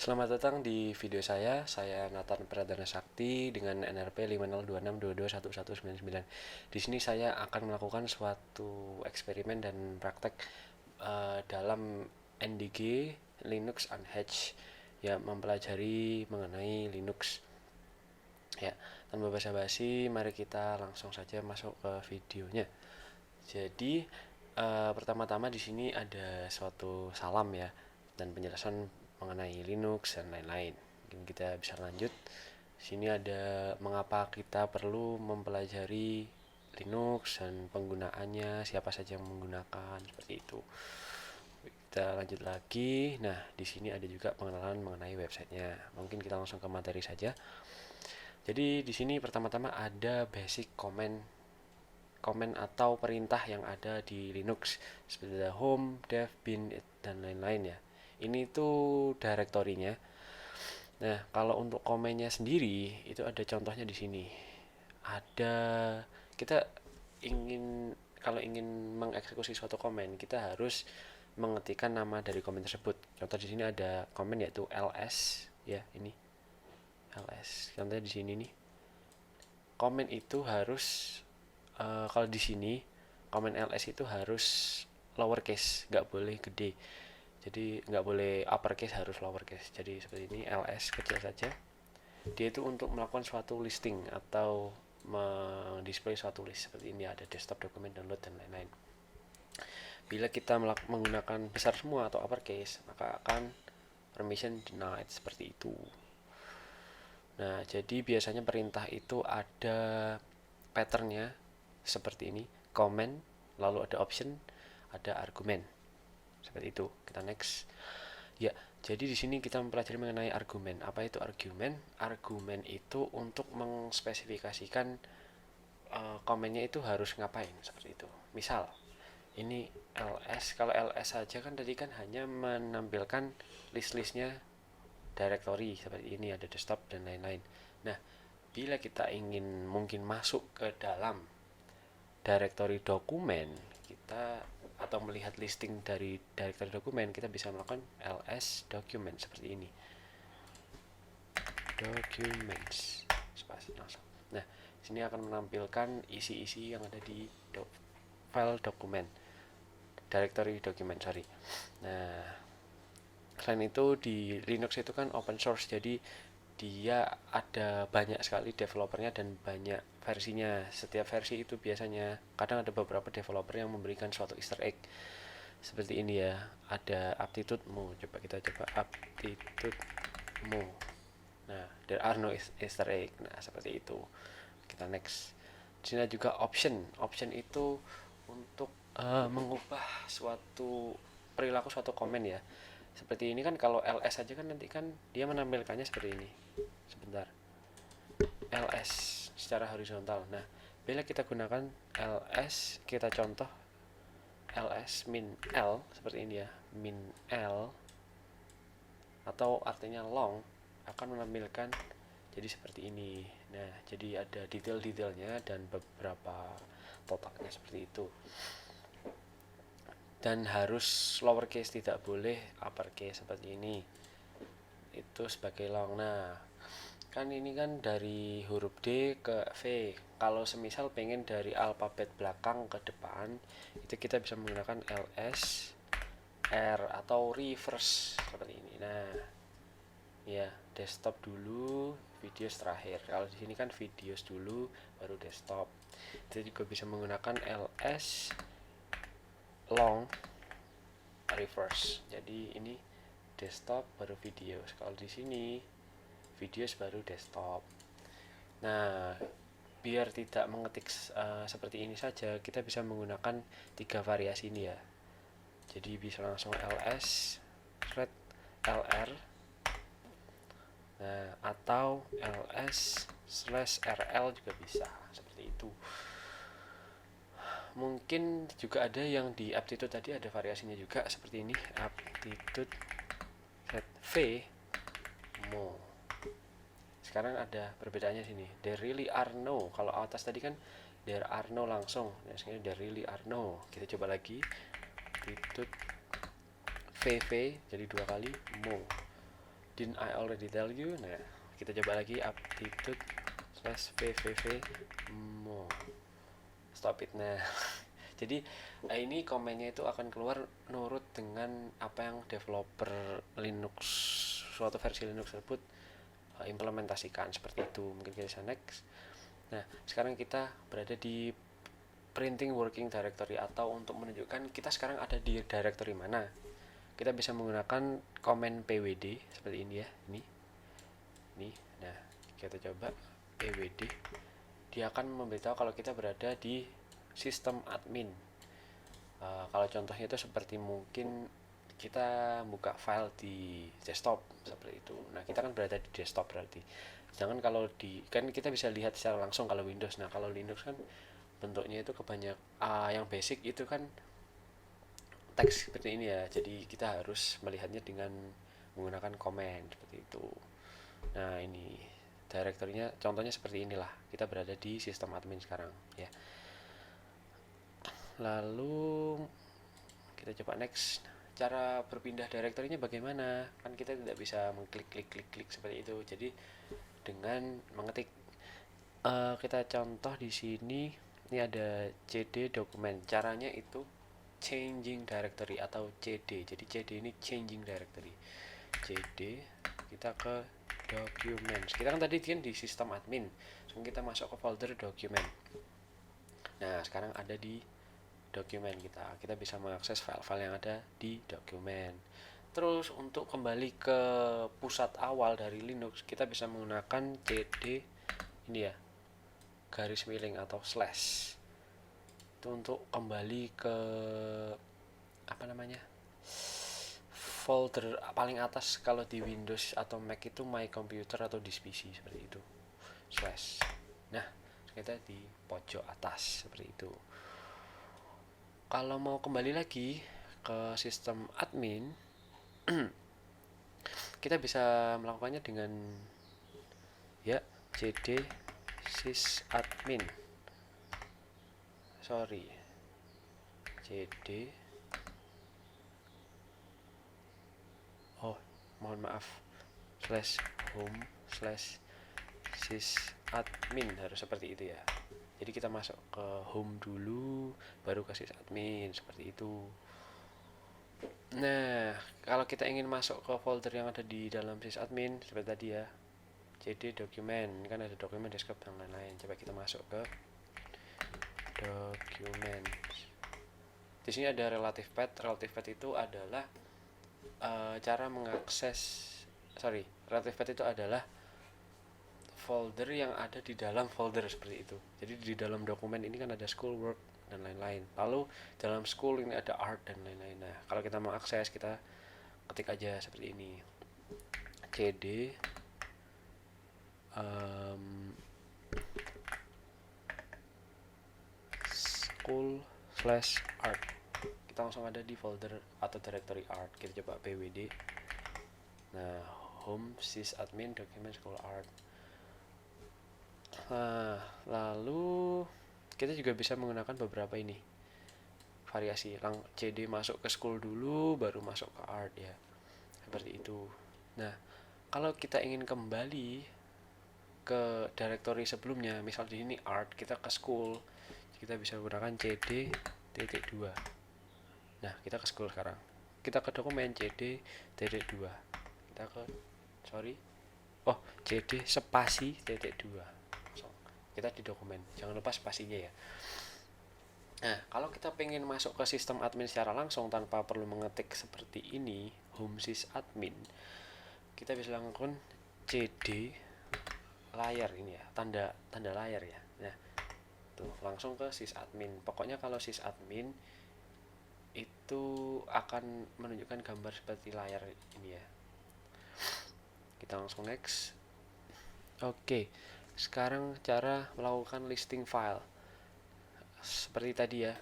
Selamat datang di video saya Nathan Pradana Sakti dengan NRP 5026221199. Di sini saya akan melakukan suatu eksperimen dan praktek dalam NDG Linux Unhatched, ya, mempelajari mengenai Linux. Ya, tanpa basa-basi, mari kita langsung saja masuk ke videonya. Jadi, pertama-tama di sini ada suatu salam ya, dan penjelasan mengenai Linux dan lain-lain. Mungkin kita bisa lanjut. Di sini ada mengapa kita perlu mempelajari Linux dan penggunaannya, siapa saja yang menggunakan, seperti itu. Kita lanjut lagi. Nah, di sini ada juga pengenalan mengenai websitenya. Mungkin kita langsung ke materi saja. Jadi di sini pertama-tama ada basic komen atau perintah yang ada di Linux seperti ada home, dev, bin, dan lain-lain ya. Ini tuh direktorinya. Nah, kalau untuk komennya sendiri itu ada contohnya di sini. Ada kita ingin kalau ingin mengeksekusi suatu komen, kita harus mengetikkan nama dari komen tersebut. Contoh di sini ada komen yaitu ls ya, ini ls. Contohnya di sini nih. Komen itu harus kalau di sini komen ls itu harus lowercase, nggak boleh gede. Jadi nggak boleh uppercase, harus lowercase. Jadi seperti ini, ls kecil saja. Dia itu untuk melakukan suatu listing atau mendisplay suatu list seperti ini, ada desktop, dokumen, download, dan lain-lain. Bila kita menggunakan besar semua atau uppercase, maka akan permission denied seperti itu. Nah, jadi biasanya perintah itu ada patternnya seperti ini, comment, lalu ada option, ada argumen. Seperti itu. Kita next. Ya, jadi di sini kita mempelajari mengenai argumen. Apa itu argumen? Argumen itu untuk mengspesifikasikan komennya itu harus ngapain, seperti itu. Misal, ini ls. Kalau ls saja kan tadi kan hanya menampilkan list-listnya directory seperti ini, ada desktop dan lain-lain. Nah, bila kita ingin mungkin masuk ke dalam directory dokumen kita atau melihat listing dari directory dokumen, kita bisa melakukan ls document seperti ini, documents spasi langsung. Nah, sini akan menampilkan isi-isi yang ada di file dokumen, directory dokumen, sorry. Nah, selain itu di Linux itu kan open source, jadi dia ada banyak sekali developernya dan banyak versinya. Setiap versi itu biasanya kadang ada beberapa developer yang memberikan suatu easter egg seperti ini ya. Ada aptitude-mu, coba kita coba aptitude-mu. Nah, there are no easter egg. Nah, seperti itu. Kita next. Di sini juga option itu untuk mengubah suatu perilaku suatu komen ya. Seperti ini kan, kalau ls aja kan nanti kan dia menampilkannya seperti ini. Sebentar, ls secara horizontal. Nah, bila kita gunakan ls, kita contoh ls min l seperti ini ya, min l atau artinya long, akan menampilkan jadi seperti ini. Nah, jadi ada detail-detailnya dan beberapa totalnya seperti itu. Dan harus lowercase, tidak boleh uppercase seperti ini. Itu sebagai long. Nah, kan ini kan dari huruf D ke V. Kalau semisal pengen dari alfabet belakang ke depan, itu kita bisa menggunakan ls r atau reverse seperti ini. Nah, ya, desktop dulu, videos terakhir. Kalau di sini kan videos dulu baru desktop. Kita juga bisa menggunakan ls long reverse. Jadi ini desktop baru videos. Kalau di sini videos baru desktop. Nah, biar tidak mengetik seperti ini saja, kita bisa menggunakan 3 variasi ini ya. Jadi bisa langsung ls red lr, nah, atau ls/rl juga bisa seperti itu. Mungkin juga ada yang di aptitude tadi ada variasinya juga seperti ini, aptitude v mo. Sekarang ada perbedaannya sini, there really are no. Kalau atas tadi kan there are no langsung, nah sekarang there really are no. Kita coba lagi, aptitude vv jadi 2 kali mo. Didn't I already tell you? Nah, kita coba lagi aptitude slash vvv mo stop it. Nah, jadi ini komennya itu akan keluar nurut dengan apa yang developer Linux, suatu versi Linux tersebut implementasikan, seperti itu. Mungkin kita bisa next. Nah, sekarang kita berada di printing working directory, atau untuk menunjukkan kita sekarang ada di directory mana, kita bisa menggunakan komen pwd seperti ini ya. Ini. Nah, kita coba pwd. Dia akan memberitahu kalau kita berada di sistem admin. Kalau contohnya itu seperti mungkin kita buka file di desktop seperti itu. Nah, kita kan berada di desktop berarti. Jangan kalau kan kita bisa lihat secara langsung kalau Windows. Nah, kalau Linux kan bentuknya itu kebanyak yang basic itu kan teks seperti ini ya. Jadi kita harus melihatnya dengan menggunakan komen seperti itu. Nah, ini directory-nya contohnya seperti inilah. Kita berada di sistem admin sekarang ya. Lalu kita coba next. Cara berpindah directory-nya bagaimana? Kan kita tidak bisa mengklik seperti itu. Jadi dengan mengetik kita contoh di sini, ini ada cd dokumen. Caranya itu changing directory atau cd. Jadi cd ini changing directory. Cd kita ke documents. Kita kan tadi kan di sistem admin. Sekarang kita masuk ke folder document. Nah, sekarang ada di dokumen kita bisa mengakses file-file yang ada di dokumen. Terus untuk kembali ke pusat awal dari Linux, kita bisa menggunakan cd ini ya, garis miring atau slash. Itu untuk kembali ke apa namanya, folder paling atas kalau di Windows atau Mac itu my computer atau this PC seperti itu, slash. Nah, kita di pojok atas seperti itu. Kalau mau kembali lagi ke sistem admin, kita bisa melakukannya dengan ya cd sysadmin. cd mohon maaf /home /sysadmin, harus seperti itu ya. Jadi kita masuk ke home dulu, baru ke sysadmin seperti itu. Nah, kalau kita ingin masuk ke folder yang ada di dalam sysadmin seperti tadi ya, cd dokumen, kan ada dokumen, desktop dan lain-lain. Coba kita masuk ke dokumen. Di sini ada relative path. Relative path itu adalah cara mengakses, relative path itu adalah folder yang ada di dalam folder seperti itu. Jadi di dalam dokumen ini kan ada school, work, dan lain-lain. Lalu dalam school ini ada art dan lain-lain. Nah, kalau kita mau akses, kita ketik aja seperti ini, cd school/art. Kita langsung ada di folder atau directory art. Kita coba pwd. Nah, home sysadmin document school art. Nah, lalu kita juga bisa menggunakan beberapa ini variasi. cd masuk ke school dulu, baru masuk ke art ya, seperti itu. Nah, kalau kita ingin kembali ke directory sebelumnya, misal di sini art, kita ke school, kita bisa menggunakan cd-2. Nah, kita ke school sekarang. Kita ke dokumen cd-2. Kita ke cd spasi -2. Kita di dokumen, jangan lupa spasinya ya. Nah, kalau kita pengen masuk ke sistem admin secara langsung tanpa perlu mengetik seperti ini, home sysadmin, kita bisa lakukan cd layar ini ya, tanda layar ya. Nah, tuh langsung ke sysadmin. Pokoknya kalau sysadmin itu akan menunjukkan gambar seperti layar ini ya. Kita langsung next. Oke, sekarang cara melakukan listing file. Seperti tadi ya,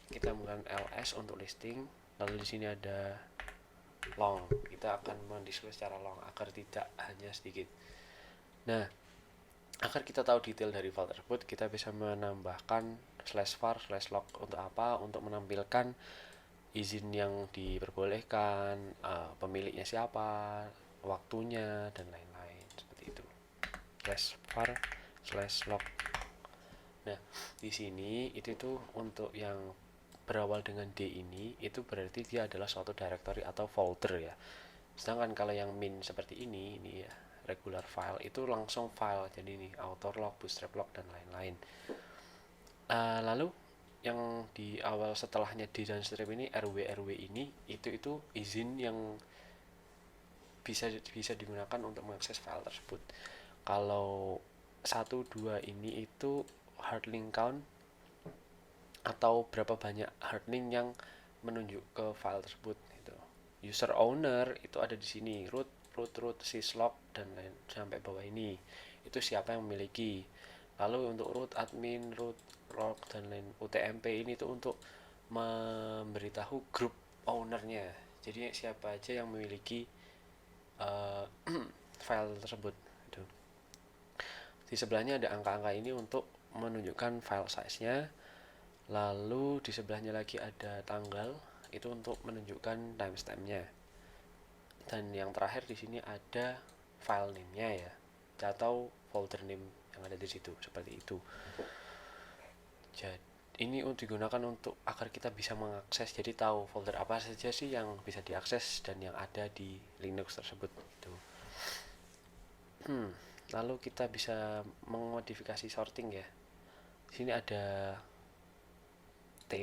kita menggunakan ls untuk listing. Lalu di sini ada long. Kita akan mendiskusi secara long agar tidak hanya sedikit. Nah, agar kita tahu detail dari file tersebut, kita bisa menambahkan /var/log untuk apa? Untuk menampilkan izin yang diperbolehkan, pemiliknya siapa, waktunya dan lain-lain seperti itu. /var/log. Nah, di sini itu tuh untuk yang berawal dengan D ini itu berarti dia adalah suatu directory atau folder ya. Sedangkan kalau yang min seperti ini ya, regular file itu langsung file. Jadi ini author log, bootstrap log dan lain-lain. Lalu yang di awal setelahnya D dan strip ini rw ini itu izin yang bisa digunakan untuk mengakses file tersebut. Kalau 1, 2 ini itu hard link count atau berapa banyak hard link yang menunjuk ke file tersebut gitu. User owner itu ada di sini, root, syslog dan lain sampai bawah ini. Itu siapa yang memiliki. Lalu untuk root admin, root log dan lain UTMP ini itu untuk memberitahu grup ownernya. Jadi siapa aja yang memiliki file tersebut gitu. Di sebelahnya ada angka-angka ini untuk menunjukkan file size-nya. Lalu di sebelahnya lagi ada tanggal, itu untuk menunjukkan timestamp-nya. Dan yang terakhir di sini ada file name-nya ya, atau folder name yang ada di situ seperti itu. Jadi ini digunakan untuk agar kita bisa mengakses, jadi tahu folder apa saja sih yang bisa diakses dan yang ada di Linux tersebut gitu. Lalu kita bisa memodifikasi sorting ya. Di sini ada T,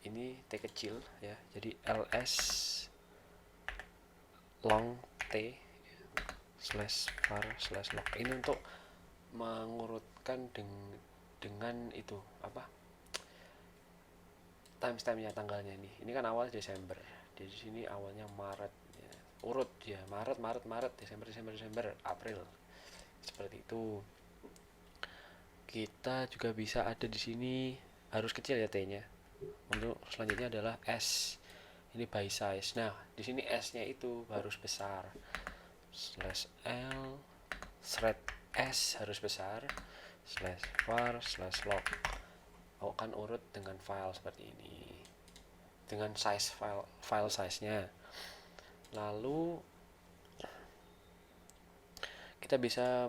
ini T kecil ya, jadi ls long T /var/log ini untuk mengurutkan dengan itu apa timestampnya, tanggalnya ini kan awal Desember, di sini awalnya Maret ya. Urut ya, Maret, Desember, April seperti itu. Kita juga bisa ada di sini, harus kecil ya T-nya. Untuk selanjutnya adalah S, ini by size. Nah di sini S-nya itu harus besar, /l thread S harus besar, /var/log akan urut dengan file seperti ini, dengan size file size-nya. Lalu kita bisa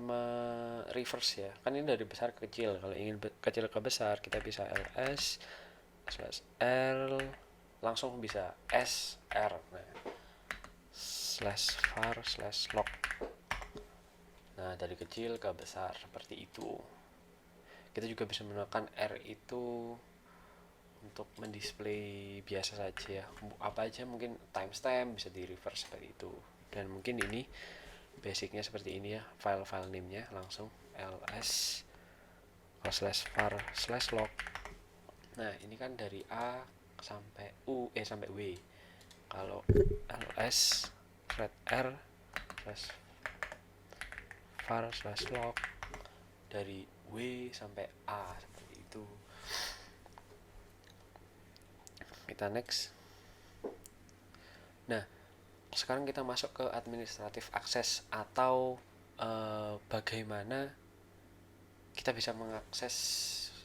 reverse ya, kan ini dari besar ke kecil. Kalau ingin kecil ke besar kita bisa ls/r langsung bisa sr, nah /var/log. Nah dari kecil ke besar seperti itu. Kita juga bisa menggunakan R itu untuk mendisplay biasa saja ya, apa aja, mungkin timestamp bisa di reverse seperti itu. Dan mungkin ini basicnya seperti ini ya, file name nya langsung ls/var/log. Nah ini kan dari A sampai sampai W. Kalau ls r /var/log dari W sampai A seperti itu. Kita next. Nah sekarang kita masuk ke administratif akses, atau bagaimana kita bisa mengakses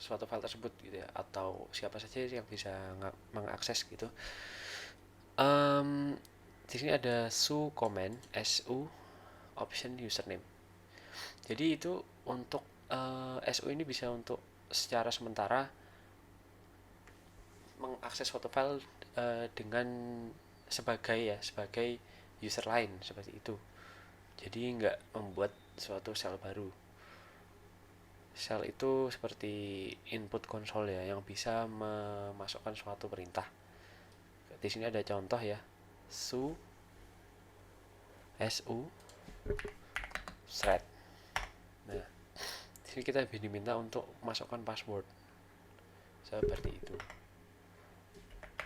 suatu file tersebut gitu ya, atau siapa saja yang bisa mengakses gitu. Di sini ada su command, su option username. Jadi itu untuk su ini bisa untuk secara sementara mengakses suatu file dengan sebagai user lain seperti itu. Jadi nggak membuat suatu shell baru. Shell itu seperti input console ya, yang bisa memasukkan suatu perintah. Di sini ada contoh ya, su thread. Nah, di sini kita diminta untuk masukkan password seperti itu.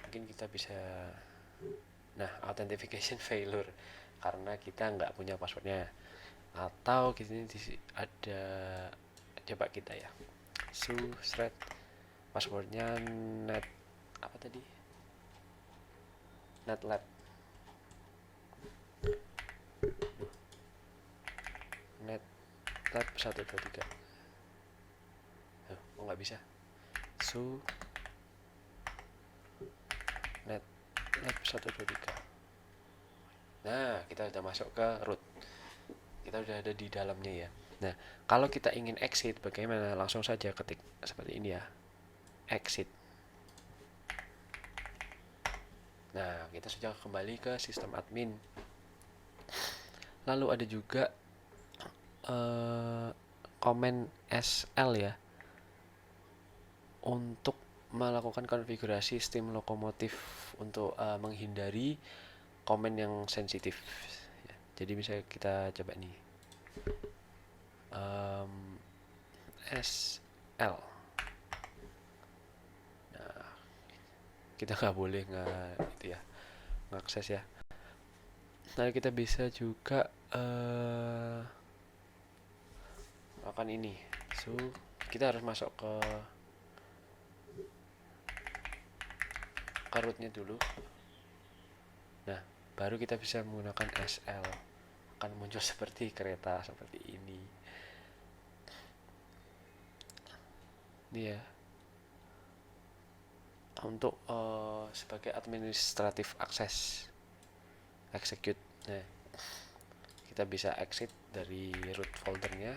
Mungkin kita bisa, nah authentication failure karena kita nggak punya passwordnya. Atau di sini ada, coba kita ya, su thread passwordnya net apa tadi, netlab netlab 123. Oh nggak bisa, su netlab 123. Nah, kita udah masuk ke root. Kita udah ada di dalamnya ya. Nah, kalau kita ingin exit bagaimana? Langsung saja ketik seperti ini ya. Exit. Nah, kita sudah kembali ke sistem admin. Lalu ada juga komen SL ya, untuk melakukan konfigurasi steam lokomotif untuk menghindari komen yang sensitif ya. Jadi misalnya kita coba nih SL. Nah, kita nggak boleh itu ya, ngakses ya. Nah, kita bisa juga akan ini. So, kita harus masuk ke rootnya dulu. Nah, baru kita bisa menggunakan SL. Akan muncul seperti kereta seperti ini. Ini ya. Untuk sebagai administratif akses. Execute. Nah, kita bisa exit dari root foldernya,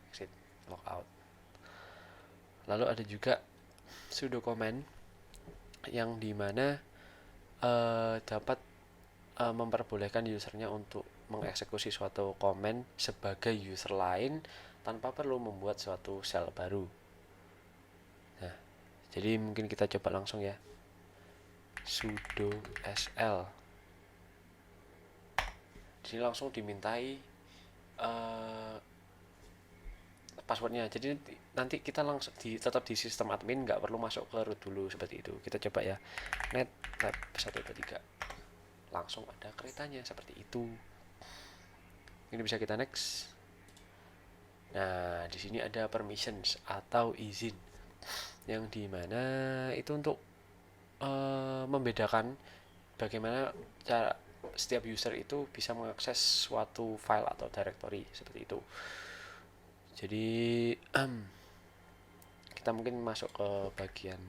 exit logout. Lalu ada juga sudo command yang dimana dapat memperbolehkan usernya untuk mengeksekusi suatu komen sebagai user lain tanpa perlu membuat suatu shell baru. Nah, jadi mungkin kita coba langsung ya, sudo sl. Jadi langsung dimintai passwordnya. Jadi nanti kita langsung tetap di sistem admin, nggak perlu masuk ke root dulu seperti itu. Kita coba ya, netlab 123. Langsung ada keretanya seperti itu. Ini bisa kita next. Nah, di sini ada permissions atau izin, yang dimana itu untuk membedakan bagaimana cara setiap user itu bisa mengakses suatu file atau directory seperti itu. Jadi kita mungkin masuk ke bagian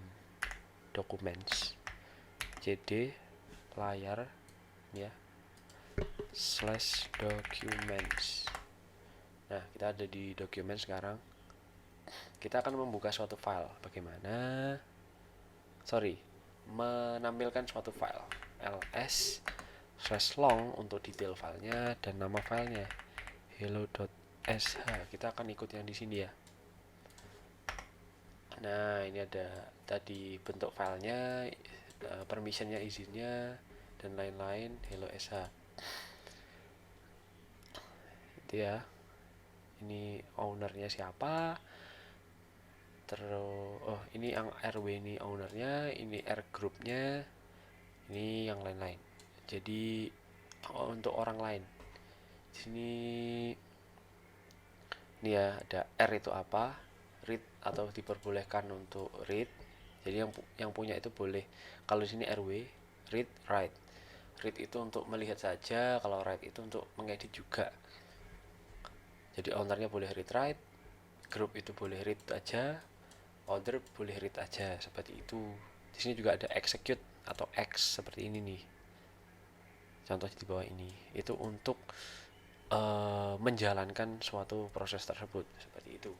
documents, cd layar ya, /documents. Nah, kita ada di dokumen sekarang. Kita akan membuka suatu file. Menampilkan suatu file ls/long untuk detail filenya dan nama filenya hello.sh. Kita akan ikut yang di sini ya. Nah, ini ada tadi bentuk filenya, permissionnya, izinnya, dan lain-lain. hello.sh itu ya. Ini ownernya siapa, terus ini yang RW ini ownernya, ini R groupnya, ini yang lain-lain. Jadi untuk orang lain di sini ini ya, ada R itu apa, read atau diperbolehkan untuk read. Jadi yang punya itu boleh. Kalau di sini RW, read write. Read itu untuk melihat saja, kalau write itu untuk mengedit juga. Jadi ownernya boleh read write, group itu boleh read aja, order boleh read aja seperti itu. Di sini juga ada execute atau X seperti ini nih. Contoh di bawah ini itu untuk menjalankan suatu proses tersebut seperti itu.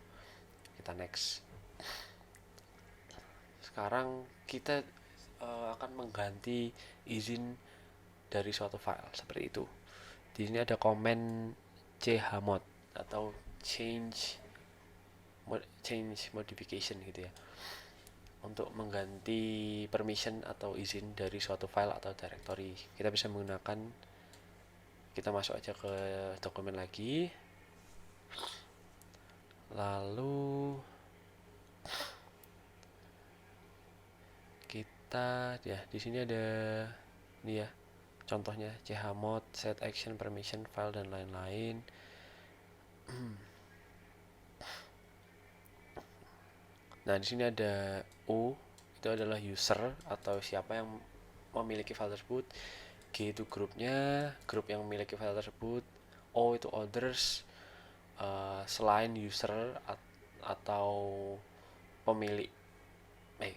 Kita next. Sekarang kita akan mengganti izin dari suatu file seperti itu. Di sini ada komen chmod atau change modification gitu ya, untuk mengganti permission atau izin dari suatu file atau directory. Kita bisa menggunakan, kita masuk aja ke dokumen lagi, lalu kita ya di sini ada ini ya, contohnya chmod, set action, permission, file, dan lain-lain. Nah, di sini ada U, itu adalah user atau siapa yang memiliki file tersebut. G itu grupnya, grup yang memiliki file tersebut. O itu others, selain user atau pemilik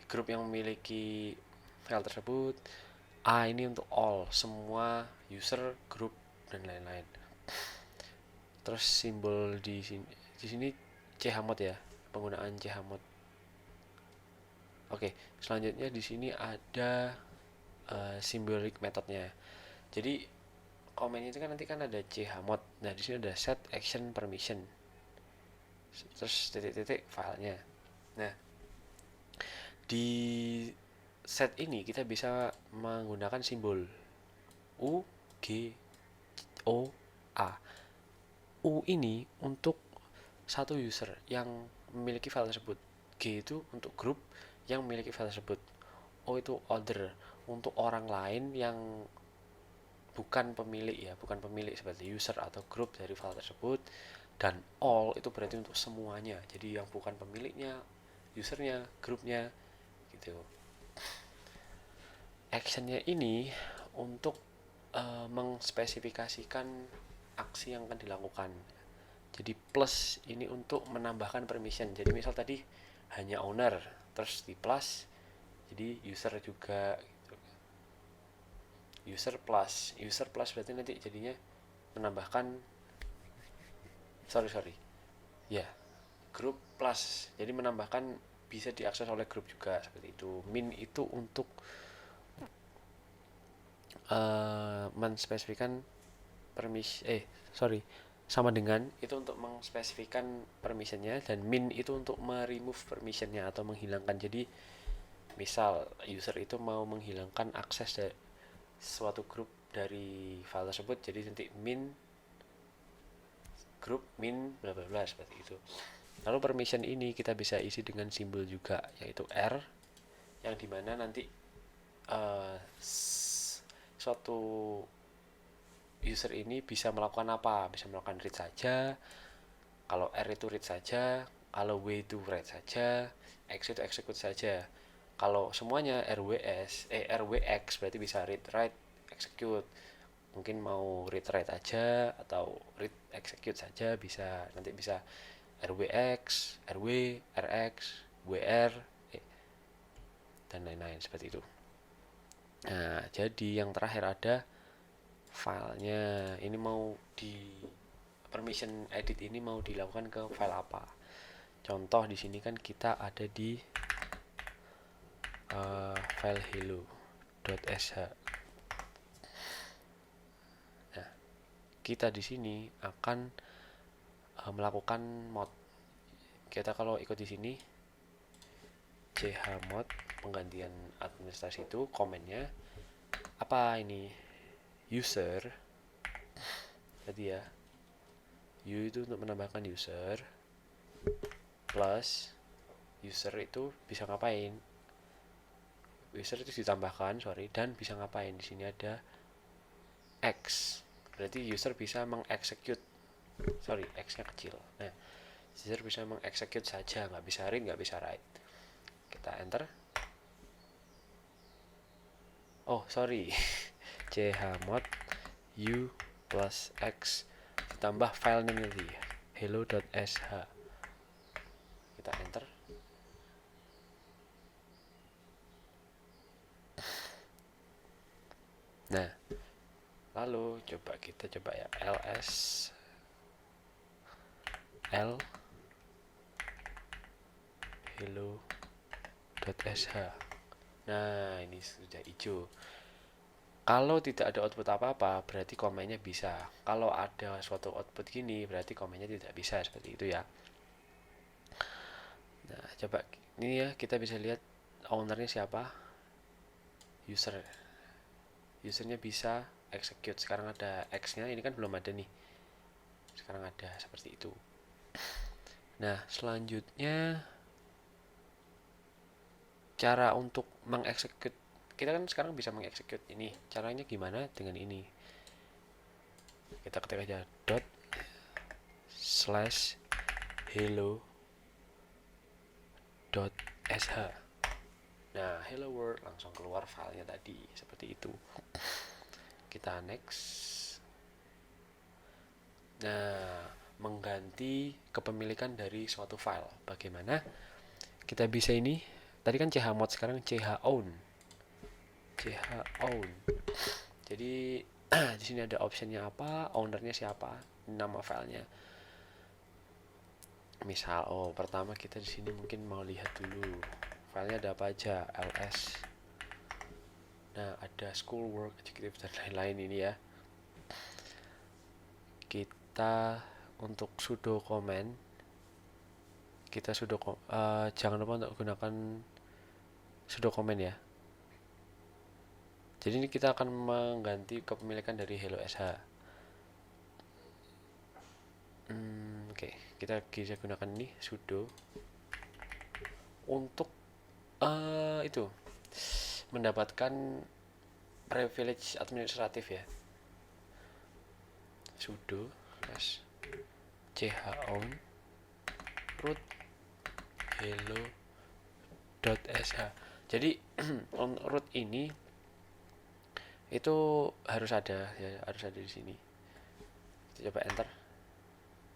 grup yang memiliki file tersebut. A ini untuk all, semua user, group dan lain-lain. Terus simbol di sini chmod ya, penggunaan chmod. Oke, selanjutnya di sini ada symbolic methodnya. Jadi komen itu kan nanti kan ada chmod. Nah, di sini ada set action permission. Terus titik-titik filenya. Nah, di set ini kita bisa menggunakan simbol U, G, O, A. U ini untuk satu user yang memiliki file tersebut. G itu untuk grup yang memiliki file tersebut. O itu other, untuk orang lain yang bukan pemilik ya, bukan pemilik seperti user atau grup dari file tersebut. Dan all itu berarti untuk semuanya. Jadi yang bukan pemiliknya, usernya, grupnya gitu. Actionnya ini untuk mengspesifikasikan aksi yang akan dilakukan. Jadi plus ini untuk menambahkan permission. Jadi misal tadi hanya owner, terus di plus jadi user juga gitu. User plus berarti nanti jadinya menambahkan sorry ya, grup plus, jadi menambahkan bisa diakses oleh grup juga seperti itu. Min itu untuk menspesifikan sama dengan itu untuk mengspesifikan permissionnya, dan min itu untuk meremove permissionnya atau menghilangkan. Jadi misal user itu mau menghilangkan akses dari suatu grup dari file tersebut, jadi nanti min grup min bla bla bla seperti itu. Lalu permission ini kita bisa isi dengan simbol juga, yaitu R, yang dimana nanti suatu user ini bisa melakukan apa? Bisa melakukan read saja. Kalau R itu read saja, kalau W itu write saja, X itu execute saja. Kalau semuanya RWX berarti bisa read, write, execute. Mungkin mau read, write aja atau read, execute saja bisa. Nanti bisa RWX, RW, RX, WR, dan lain-lain seperti itu. Nah, jadi yang terakhir ada filenya. Ini mau di permission edit ini mau dilakukan ke file apa? Contoh di sini kan kita ada di file hello.sh. Nah, kita di sini akan melakukan mod. Kita kalau ikut di sini chmod penggantian administrasi itu komennya apa ini? User tadi ya, U itu untuk menambahkan user, plus user itu bisa ngapain, user itu ditambahkan dan bisa ngapain. Di sini ada X, berarti user bisa mengexecute, X nya kecil. Nah, user bisa mengexecute saja, nggak bisa read, nggak bisa write. Kita enter. Chmod U plus X ditambah file name tadi hello.sh. Kita enter. Nah, lalu kita coba ya, ls l hello.sh. Nah, ini sudah hijau. Kalau tidak ada output apa-apa, berarti komennya bisa. Kalau ada suatu output gini, berarti komennya tidak bisa, seperti itu ya. Nah, coba ini ya, kita bisa lihat ownernya siapa. Usernya bisa execute. Sekarang ada X-nya, ini kan belum ada nih. Sekarang ada, seperti itu. Nah, selanjutnya cara untuk mengexecute, kita kan sekarang bisa mengexecute ini. Caranya gimana dengan ini? Kita ketik aja ./hello.sh. Nah, hello world langsung keluar filenya tadi, seperti itu. Kita next. Nah, mengganti kepemilikan dari suatu file. Bagaimana? Kita bisa ini, tadi kan chmod, sekarang chown. ch own. Jadi di sini ada optionnya apa, ownernya siapa, nama filenya. Misal, pertama kita di sini mungkin mau lihat dulu filenya ada apa aja, ls. Nah, ada school work, executive dan lain-lain ini ya. Kita untuk sudo command, kita jangan lupa untuk gunakan sudo command ya. Jadi ini kita akan mengganti kepemilikan dari hello sh. Oke, kita bisa gunakan ini sudo untuk itu mendapatkan privilege administratif ya. Sudo /chown root hello.sh. Jadi on root ini itu harus ada ya, harus ada di sini. Kita coba enter.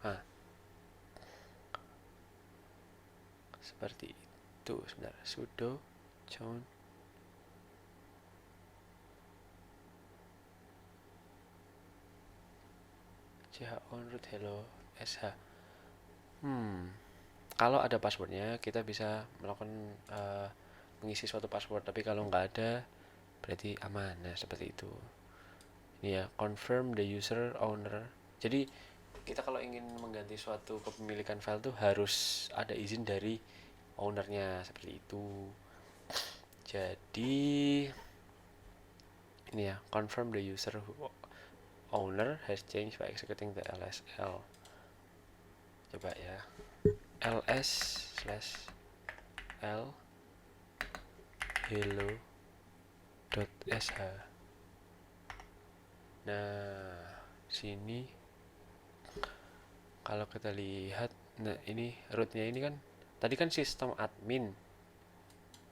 Nah, seperti itu. Sebentar, sudo chown chown root hello sh. Kalau ada passwordnya kita bisa melakukan mengisi suatu password, tapi kalau nggak ada berarti aman. Nah, seperti itu. Ini ya, confirm the user owner. Jadi kita kalau ingin mengganti suatu kepemilikan file tuh harus ada izin dari ownernya, seperti itu. Jadi ini ya, confirm the user owner has changed by executing the lsl. Coba ya, ls/l hello.sh. Nah, sini kalau kita lihat, nah ini rootnya ini kan tadi kan sistem admin.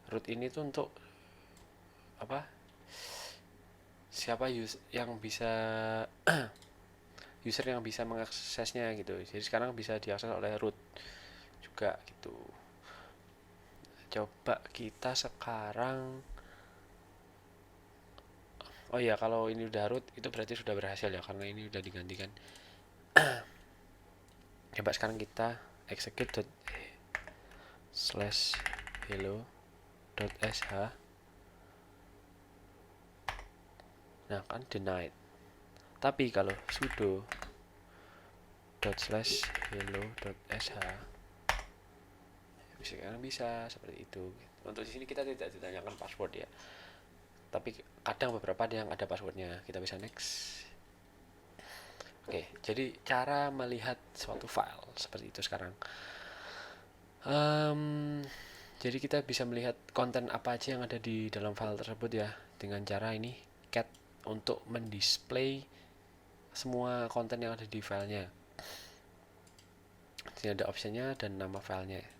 Root ini tuh untuk apa? Siapa yang bisa user yang bisa mengaksesnya gitu. Jadi sekarang bisa diakses oleh root juga gitu. Coba kita sekarang, oh iya, kalau ini udah root itu berarti sudah berhasil ya, karena ini udah digantikan. Coba sekarang kita execute /hello.sh. Nah kan denied. Tapi kalau sudo /hello.sh sekarang bisa seperti itu. Untuk di sini kita tidak ditanyakan password ya, tapi kadang beberapa ada yang ada passwordnya. Kita bisa next. Oke, jadi cara melihat suatu file seperti itu sekarang. Jadi kita bisa melihat konten apa aja yang ada di dalam file tersebut ya, dengan cara ini cat untuk mendisplay semua konten yang ada di filenya. Di sini ada optionnya dan nama filenya.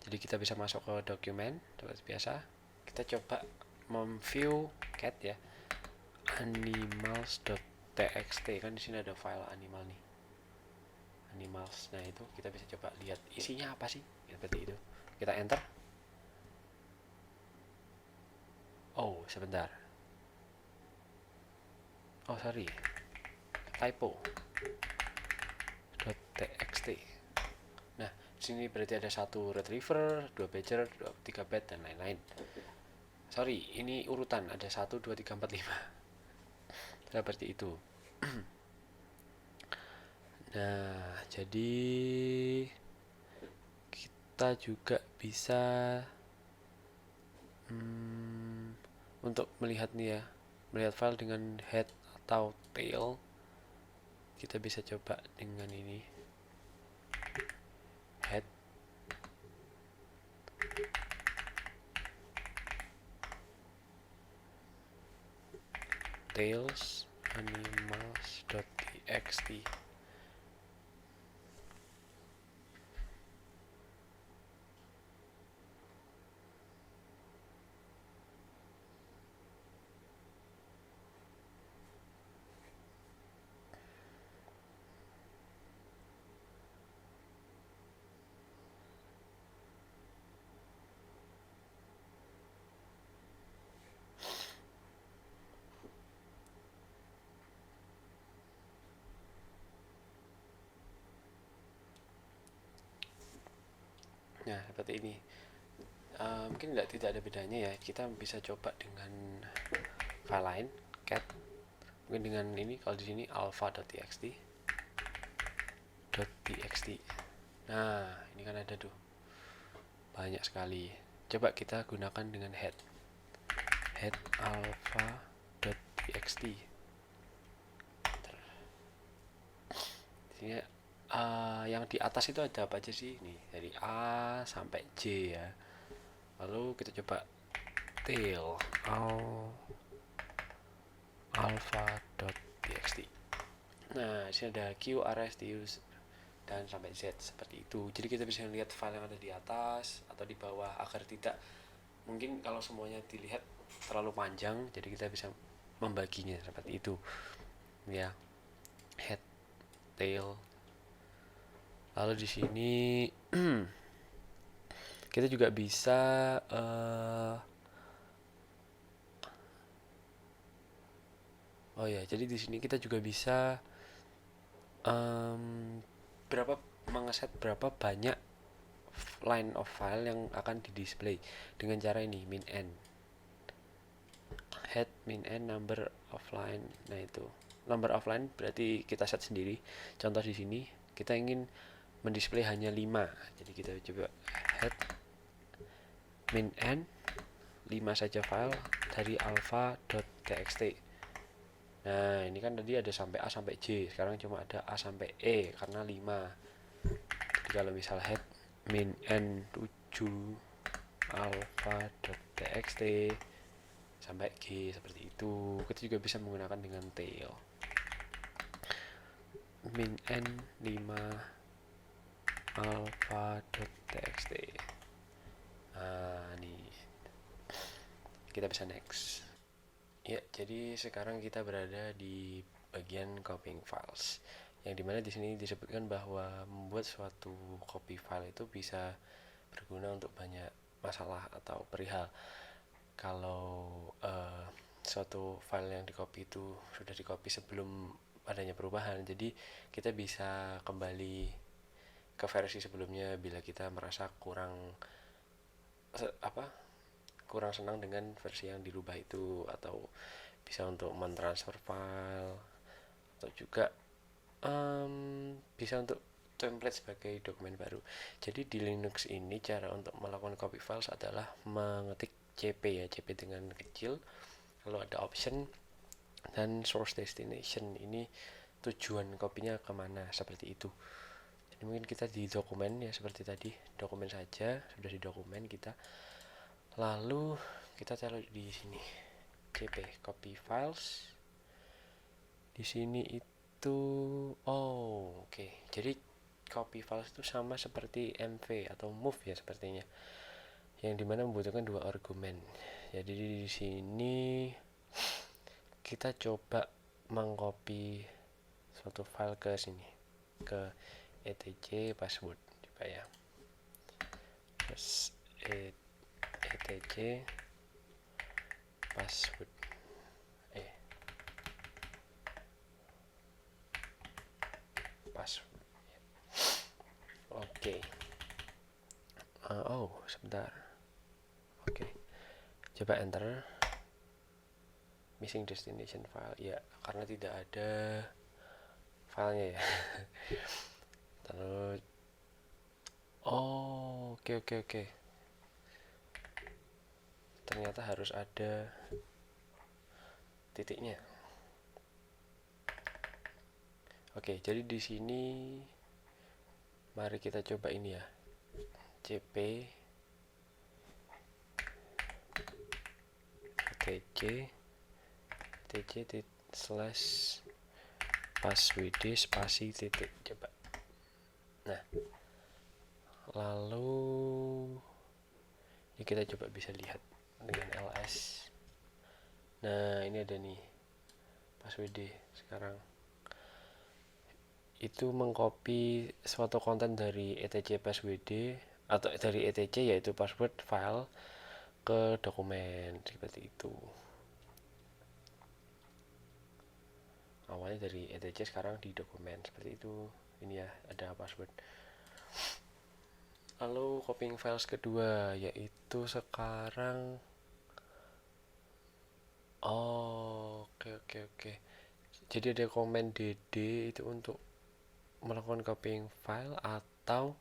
Jadi kita bisa masuk ke dokumen seperti biasa. Kita coba memview cat ya, animals.txt. Kan di sini ada file animal nih, animals. Nah itu kita bisa coba lihat isinya apa sih, seperti itu. Kita enter. Oh sebentar, oh sorry, typo .txt. Nah di sini berarti ada 1 retriever, 2 pager, 3 byte dan lain-lain. Sorry, ini urutan, ada 1, 2, 3, 4, 5 seperti itu. Nah jadi kita juga bisa untuk melihat nih ya, melihat file dengan head atau tail. Kita bisa coba dengan ini, head tails animals.txt. Nah, seperti ini. Mungkin tidak ada bedanya ya. Kita bisa coba dengan file lain, cat. Mungkin dengan ini, kalau di sini alpha.txt. Nah, ini kan ada tuh banyak sekali. Coba kita gunakan dengan head alpha.txt. Sini, yang di atas itu ada apa aja sih? Nih, dari A sampai J ya. Lalu kita coba tail alpha.txt. Nah, sini ada Q, R, S, T, U, dan sampai Z seperti itu. Jadi kita bisa lihat file yang ada di atas atau di bawah agar tidak, mungkin kalau semuanya dilihat terlalu panjang, jadi kita bisa membaginya seperti itu ya. Head, tail. Lalu di sini kita juga bisa oh ya, jadi di sini kita juga bisa mengeset berapa banyak line of file yang akan di display dengan cara ini, min n. Head min n number of line. Nah, itu number of line berarti kita set sendiri. Contoh di sini kita ingin mendisplay hanya 5, jadi kita coba head min n 5 saja file dari alpha.txt. Nah, ini kan tadi ada sampai A sampai J, sekarang cuma ada A sampai E karena 5. Jadi kalau misal head min n 7 alpha.txt sampai G seperti itu. Kita juga bisa menggunakan dengan tail min n 5 alpha.txt. Nah, nih kita bisa next ya. Jadi sekarang kita berada di bagian copying files, yang dimana di sini disebutkan bahwa membuat suatu copy file itu bisa berguna untuk banyak masalah atau perihal. Kalau suatu file yang di copy itu sudah di copy sebelum adanya perubahan, jadi kita bisa kembali ke versi sebelumnya bila kita merasa kurang senang dengan versi yang dirubah itu, atau bisa untuk mentransfer file, atau juga bisa untuk template sebagai dokumen baru. Jadi di Linux ini cara untuk melakukan copy files adalah mengetik cp ya, cp dengan kecil, lalu ada option dan source destination. Ini tujuan kopinya kemana, seperti itu. Jadi mungkin kita di dokumen ya, seperti tadi dokumen saja, sudah di dokumen kita, lalu kita taruh di sini cp copy files. Di sini itu oke. Jadi copy files itu sama seperti mv atau move ya sepertinya, yang dimana membutuhkan 2 argumen. Jadi di sini kita coba mengcopy suatu file ke sini, ke etc password, coba ya, etc password password. Oke. Sebentar. Oke. Coba enter. Missing destination file ya, karena tidak ada filenya ya. Terus oke. Ternyata harus ada titiknya. Oke, jadi di sini mari kita coba ini ya. cp etc slash passwd spasi titik, coba. Nah, lalu ini kita coba bisa lihat dengan ls. Nah, ini ada nih passwd. Sekarang itu mengcopy suatu konten dari etc passwd atau dari etc yaitu password file ke dokumen seperti itu. Awalnya dari etc, sekarang di dokumen seperti itu. Ini ya, ada password. Lalu copying files kedua yaitu sekarang oke. Jadi ada komen dd itu untuk melakukan copying file atau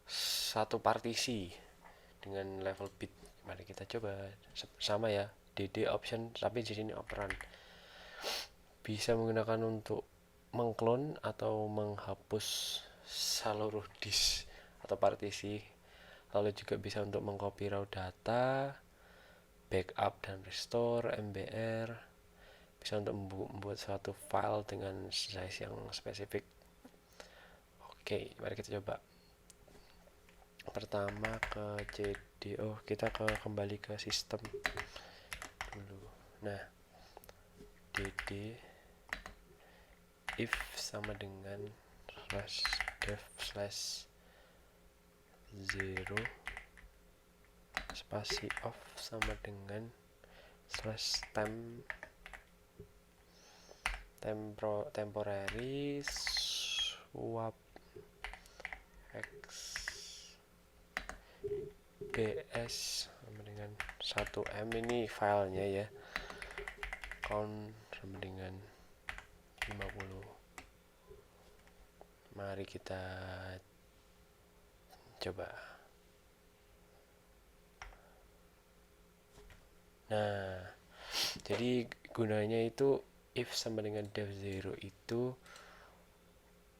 satu partisi dengan level bit. Mari kita coba sama ya, dd option tapi di sini operan. Bisa menggunakan untuk mengklon atau menghapus seluruh disk atau partisi. Lalu juga bisa untuk mengcopy raw data, backup dan restore, mbr. Bisa untuk membuat suatu file dengan size yang spesifik. Oke, mari kita coba. Pertama ke cd, kita kembali ke sistem dulu. Nah, dd if sama dengan /dev/0 spasi off sama dengan /temporary swap x bs sama dengan 1m. Ini filenya ya, count sama dengan 50. Mari kita coba. Nah, jadi gunanya itu if sama dengan dev0 itu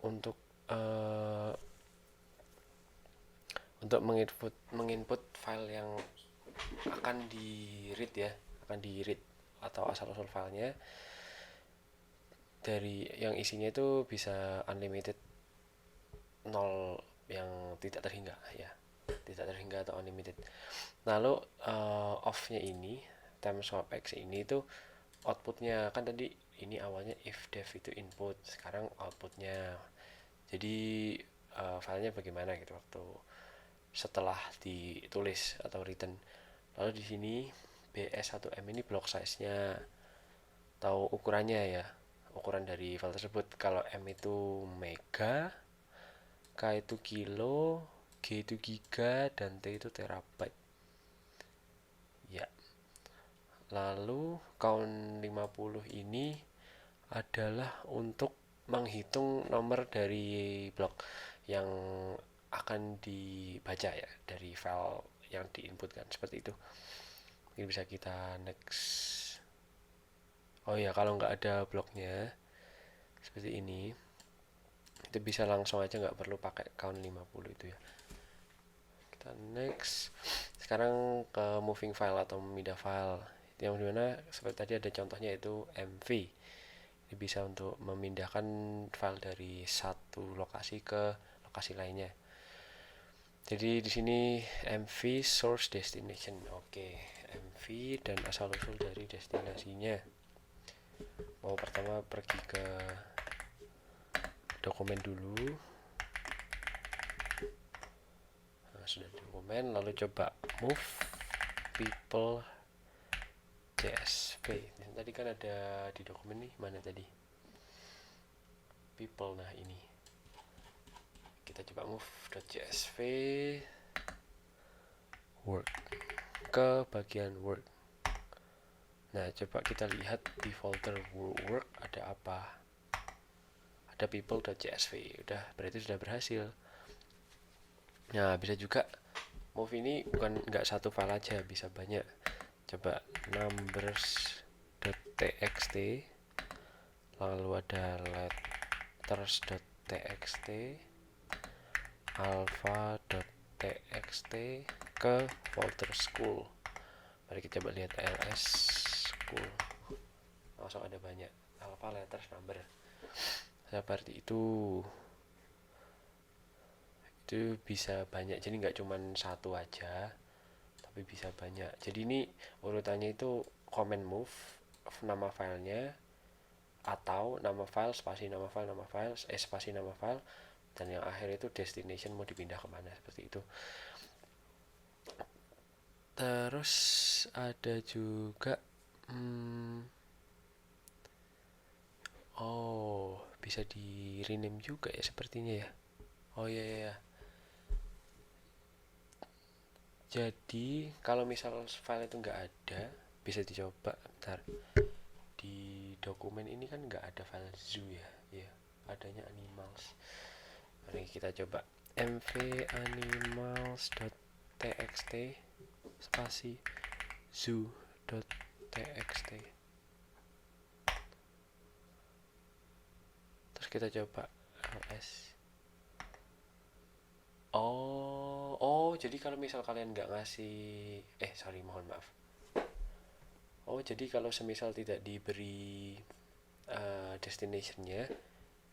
untuk menginput file yang akan di read ya, atau asal-usul filenya dari yang isinya itu bisa unlimited, 0 yang tidak terhingga ya, atau unlimited. Lalu off-nya ini time swap x ini itu outputnya, kan tadi ini awalnya if dev itu input, sekarang outputnya. Jadi filenya bagaimana gitu waktu setelah ditulis atau written. Lalu di sini bs1m ini block size-nya atau ukurannya ya, ukuran dari file tersebut. Kalau m itu mega, k itu kilo, g itu giga, dan t itu terabyte ya. Lalu count 50 ini adalah untuk menghitung nomor dari blok yang akan dibaca ya dari file yang diinputkan, seperti itu. Ini bisa kita next. Oh ya, kalau nggak ada bloknya seperti ini, itu bisa langsung aja, nggak perlu pakai count 50 itu ya. Kita next. Sekarang ke moving file atau memindah file, yang dimana seperti tadi ada contohnya itu mv. Ini bisa untuk memindahkan file dari satu lokasi ke lokasi lainnya. Jadi di sini mv source destination. Oke, mv dan asal usul dari destinasinya. Mau pertama pergi ke dokumen dulu. Nah, sudah dokumen, lalu coba move people csv. Tadi kan ada di dokumen nih, mana tadi? People, nah ini. Kita coba move.csv work ke bagian work. Nah, coba kita lihat di folder work ada apa. Ada people.csv. Udah, berarti sudah berhasil. Nah, bisa juga move ini bukan nggak satu file aja, bisa banyak. Coba numbers.txt, lalu ada letters.txt, alpha.txt ke folder school. Mari kita coba lihat ls school, langsung ada banyak alpha, letters, number seperti itu bisa banyak, jadi nggak cuma satu aja tapi bisa banyak. Jadi ini urutannya itu comment move nama filenya, atau nama file spasi nama file spasi nama file, dan yang akhir itu destination mau dipindah kemana, seperti itu. Terus ada juga bisa di rename juga ya sepertinya ya. Oh iya. Jadi kalau misal file itu nggak ada, bisa dicoba. Bentar, di dokumen ini kan nggak ada file zoo ya, ya adanya animals. Mari kita coba mv animals.txt spasi zoo.txt. Terus kita coba ls. Oh, jadi kalau misal kalian nggak ngasih, sorry, mohon maaf. Oh, jadi kalau semisal tidak diberi destinationnya,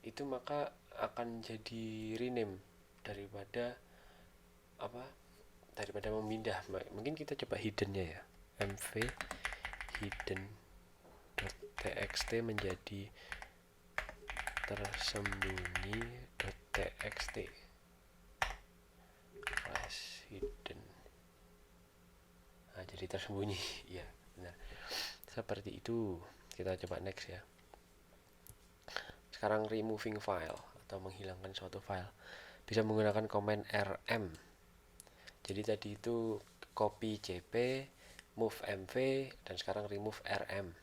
itu maka akan jadi rename daripada apa? Daripada memindah. Mungkin kita coba hiddennya ya. mv hidden.txt menjadi tersembunyi.txt slash hidden. Nah, jadi tersembunyi. Ya, benar. Seperti itu. Kita coba next ya. Sekarang removing file atau menghilangkan suatu file bisa menggunakan command rm. Jadi tadi itu copy cp, move mv, dan sekarang remove rm.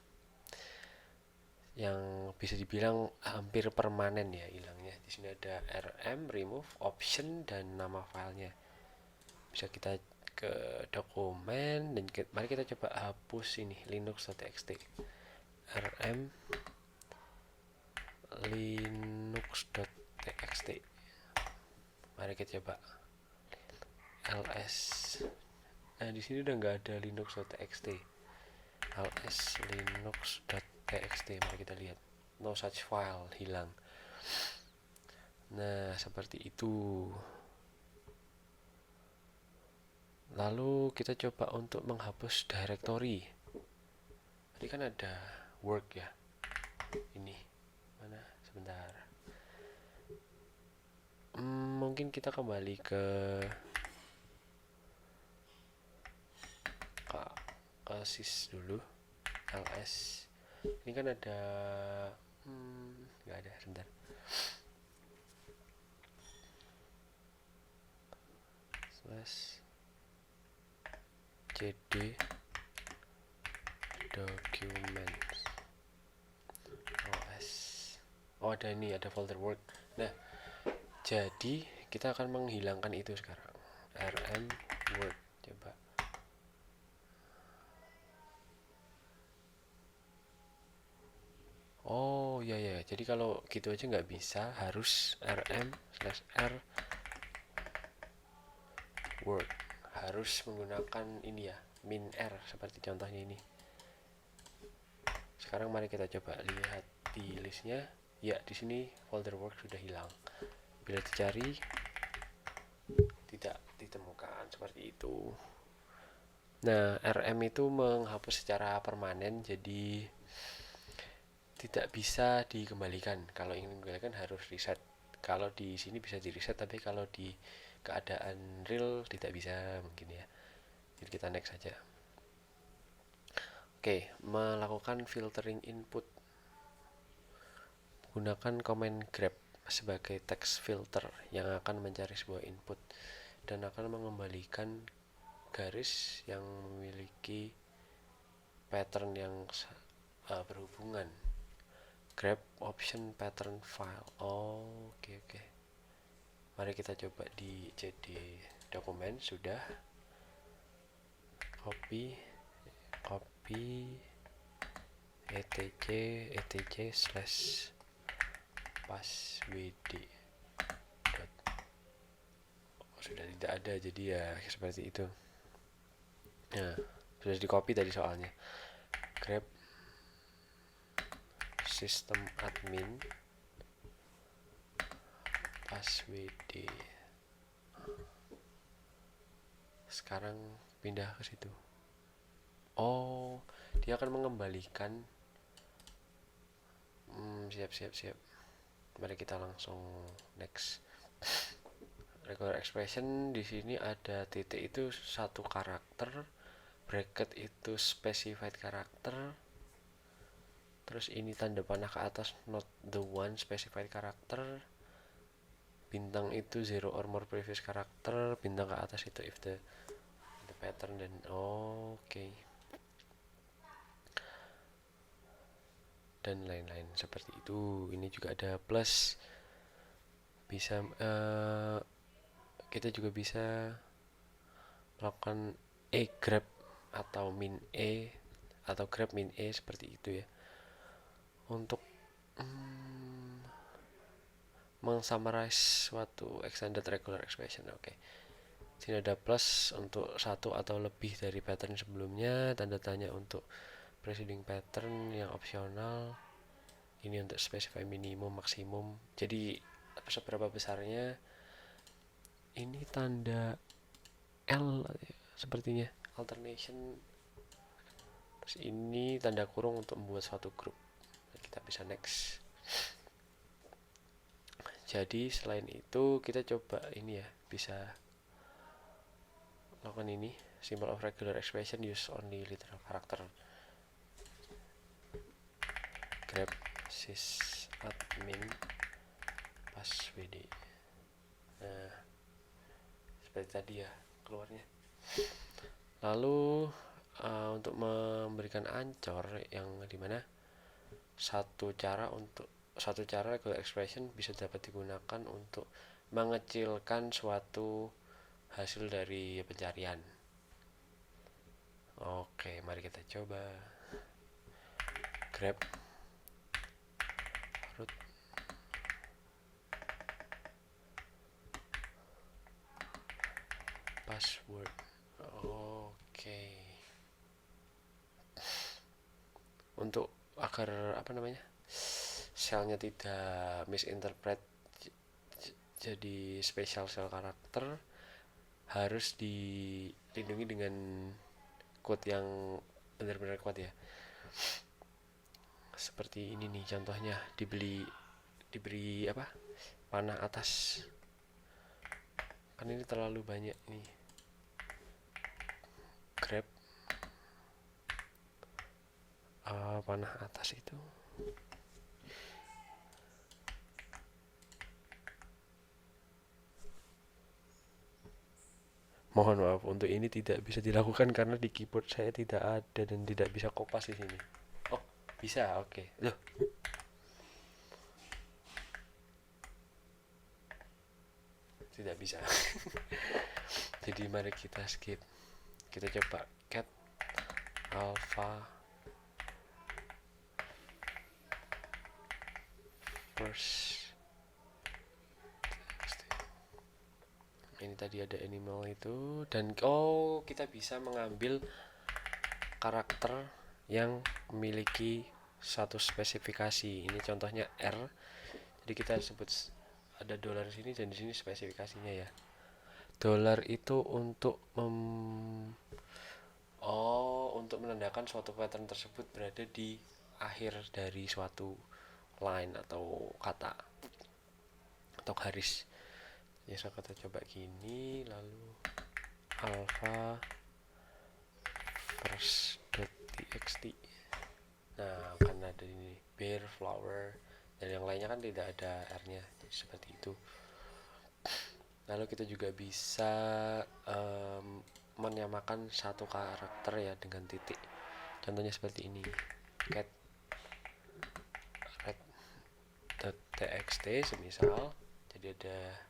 Yang bisa dibilang hampir permanen ya hilangnya. Di sini ada rm, remove, option, dan nama filenya. Bisa kita ke dokumen dan mari kita coba hapus ini linux.txt. rm linux.txt. Mari kita coba ls. Nah, di sini udah nggak ada linux.txt. ls linux.txt. Mari kita lihat. No such file, hilang. Nah, seperti itu. Lalu kita coba untuk menghapus directory. Tadi kan ada work ya. Ini mana? Sebentar. Mungkin kita kembali ke sys dulu. ls. Ini kan ada nggak ada, sebentar. Slash cd documents os. Oh, ada ini, ada folder work. Nah, jadi kita akan menghilangkan itu sekarang. rm work. Coba. Oh ya ya, jadi kalau gitu aja nggak bisa, harus rm/r word, harus menggunakan ini ya, min r seperti contohnya ini. Sekarang mari kita coba lihat di listnya. Ya, di sini folder work sudah hilang. Bila dicari tidak ditemukan, seperti itu. Nah, rm itu menghapus secara permanen, jadi tidak bisa dikembalikan. Kalau ingin dikembalikan harus reset. Kalau di sini bisa di reset, tapi kalau di keadaan real tidak bisa mungkin ya. Jadi kita next saja. Oke, melakukan filtering input. Gunakan command grep sebagai text filter yang akan mencari sebuah input dan akan mengembalikan garis yang memiliki pattern yang berhubungan. Grab option pattern file. Oke. Mari kita coba di cd dokumen. Sudah. Copy etc slash passwd. Sudah tidak ada, jadi ya seperti itu. Nah, sudah di copy tadi soalnya. Grab system admin passwd. Sekarang pindah ke situ. Oh, dia akan mengembalikan. Siap. Mari kita langsung next. Regular expression, di sini ada titik itu satu karakter, bracket itu specified karakter, terus ini tanda panah ke atas not the one specified karakter, bintang itu zero or more previous karakter, bintang ke atas itu if the pattern dan oke. Dan lain-lain seperti itu. Ini juga ada plus, bisa kita juga bisa melakukan grab atau min atau grab min seperti itu ya, untuk mengsummarize suatu extended regular expression. Oke. Sini ada plus untuk satu atau lebih dari pattern sebelumnya, tanda tanya untuk preceding pattern yang opsional, ini untuk specify minimum maksimum. Jadi seberapa besarnya, ini tanda L sepertinya, alternation. Terus ini tanda kurung untuk membuat suatu grup. Kita bisa next. Jadi selain itu kita coba ini ya, bisa lakukan ini, symbol of regular expression use only literal character. Grab sysadmin passwd. Nah, seperti tadi ya keluarnya. Lalu untuk memberikan ancor, yang dimana satu cara regular expression bisa dapat digunakan untuk mengecilkan suatu hasil dari pencarian. Oke, mari kita coba. Grab root password. Oke. Untuk agar selnya tidak misinterpret jadi special cell karakter, harus dilindungi dengan code yang benar-benar kuat ya. Seperti ini nih contohnya, diberi panah atas, kan ini terlalu banyak nih. Grab panah atas itu mohon maaf, untuk ini tidak bisa dilakukan karena di keyboard saya tidak ada dan tidak bisa kopas di sini. Oh, bisa, oke. Loh, tidak bisa. Jadi mari kita skip. Kita coba cat alpha first. Ini tadi ada animal itu, dan kita bisa mengambil karakter yang memiliki satu spesifikasi. Ini contohnya R. Jadi kita sebut ada dolar sini, dan di sini spesifikasinya ya. Dolar itu untuk untuk menandakan suatu pattern tersebut berada di akhir dari suatu line atau kata atau garis. Ya, so kita coba gini, lalu alpha first.txt. Nah, karena ada ini bear, flower, dan yang lainnya kan tidak ada R-nya, jadi seperti itu. Lalu kita juga bisa menyamakan satu karakter ya dengan titik. Contohnya seperti ini, cat red.txt semisal. Jadi ada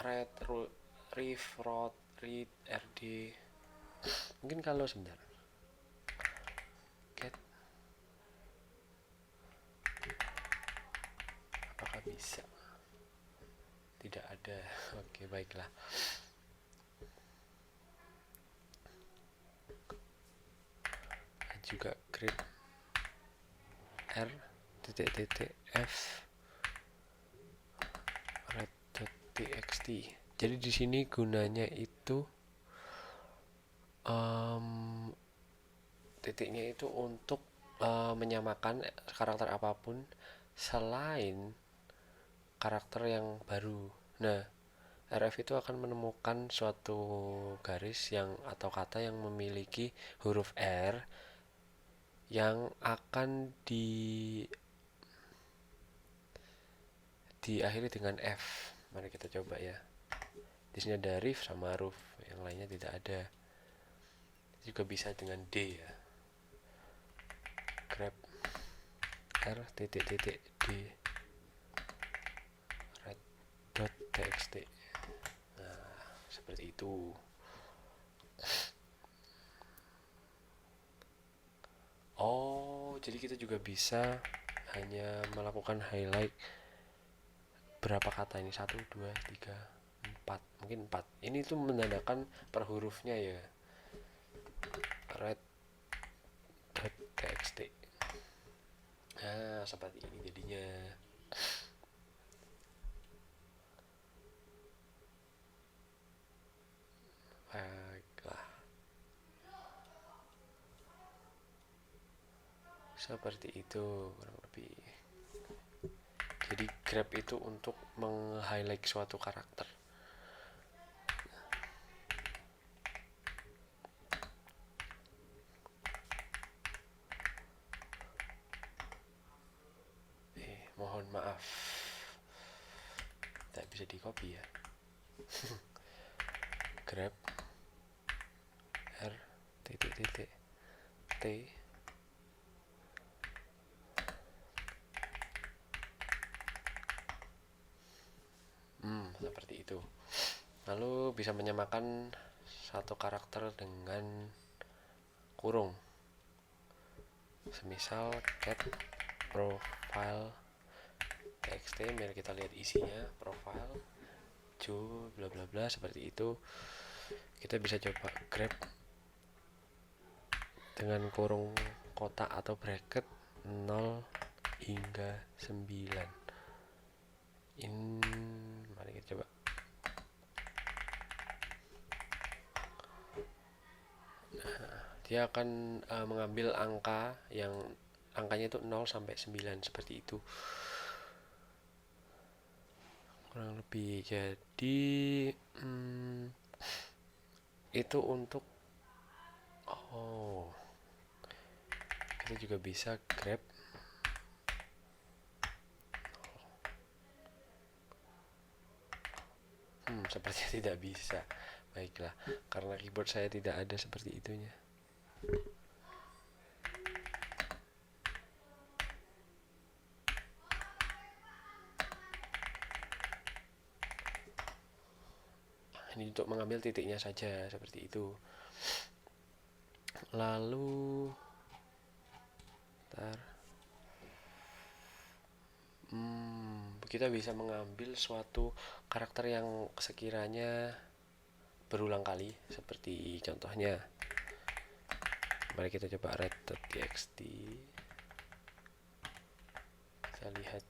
red, ref, rot, read, rd. Mungkin kalau sebentar, cat, apakah bisa? Tidak ada. Oke, baiklah. Juga grid r f red.txt. Jadi di sini gunanya itu titiknya itu untuk menyamakan karakter apapun selain karakter yang baru. Nah, RF itu akan menemukan suatu garis yang atau kata yang memiliki huruf R yang akan diakhiri dengan F. Mari kita coba ya. Di sini ada ref sama roof, yang lainnya tidak ada. Juga bisa dengan D ya. Grab r titik titik d red.txt. Nah, seperti itu. Oh, jadi kita juga bisa hanya melakukan highlight berapa kata ini, 1, 2, 3, 4, mungkin 4. Ini tuh menandakan per hurufnya ya, red.txt. Nah, seperti ini jadinya. Baiklah, seperti itu kurang lebih. Jadi grab itu untuk meng-highlight suatu karakter. Mohon maaf, tidak bisa di copy ya. Grab r titik titik t seperti itu. Lalu bisa menyamakan satu karakter dengan kurung. Semisal cat profile txt, mari kita lihat isinya. Profile Joe bla bla bla, seperti itu. Kita bisa coba grab dengan kurung kotak atau bracket 0 hingga 9. Mari kita coba. Dia akan mengambil angka yang angkanya itu 0 sampai 9 seperti itu. Kurang lebih. Jadi itu untuk kita juga bisa grab sepertinya tidak bisa. Baiklah, karena keyboard saya tidak ada seperti itunya. Ini untuk mengambil titiknya saja, seperti itu. Lalu kita bisa mengambil suatu karakter yang sekiranya berulang kali, seperti contohnya. Mari kita coba red.txt. Kita lihat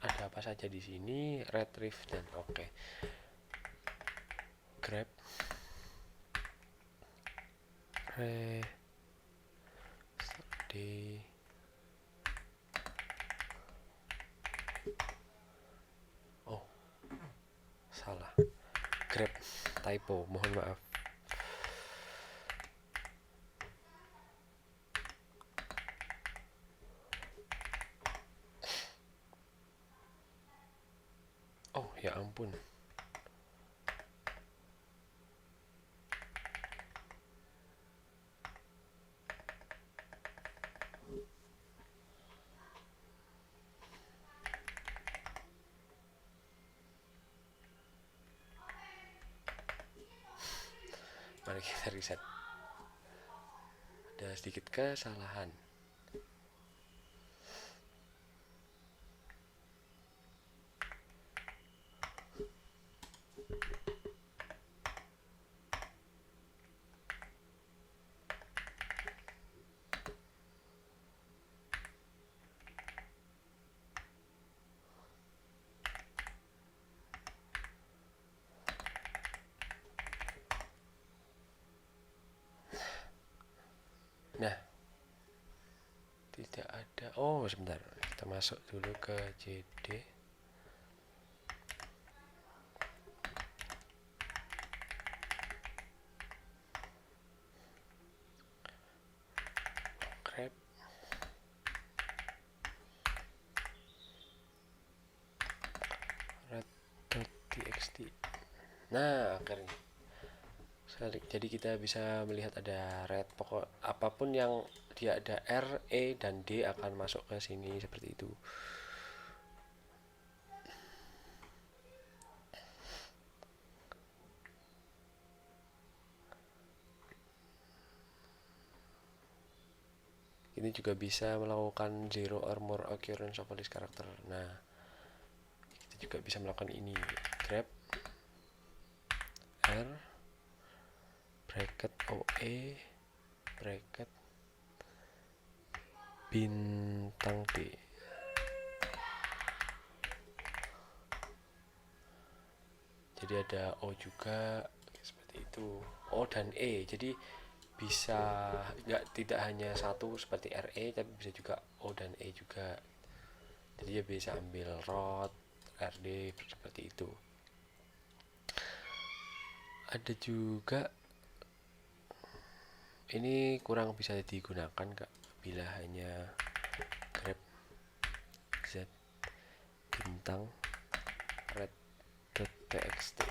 ada apa saja di sini. Retrieve dan oke. Grab d salah, grab typo, mohon maaf. Oh ya ampun, mari kita reset. Ada sedikit kesalahan. Nah, tidak ada. Oh sebentar, kita masuk dulu ke JD. Grab red.txt. Nah, akhirnya jadi kita bisa melihat ada red, pokok apapun yang dia ada R, E, dan D akan masuk ke sini seperti itu. Ini juga bisa melakukan zero or more occurrence of this character. Nah, kita juga bisa melakukan ini, grab R bracket OE bracket bintang D. Jadi ada O juga seperti itu, O dan E. Jadi bisa tidak hanya satu seperti RE, tapi bisa juga O dan E juga. Jadi dia bisa ambil rod, RD seperti itu. Ada juga ini kurang bisa digunakan Kak bila hanya grab Z bintang red.txt,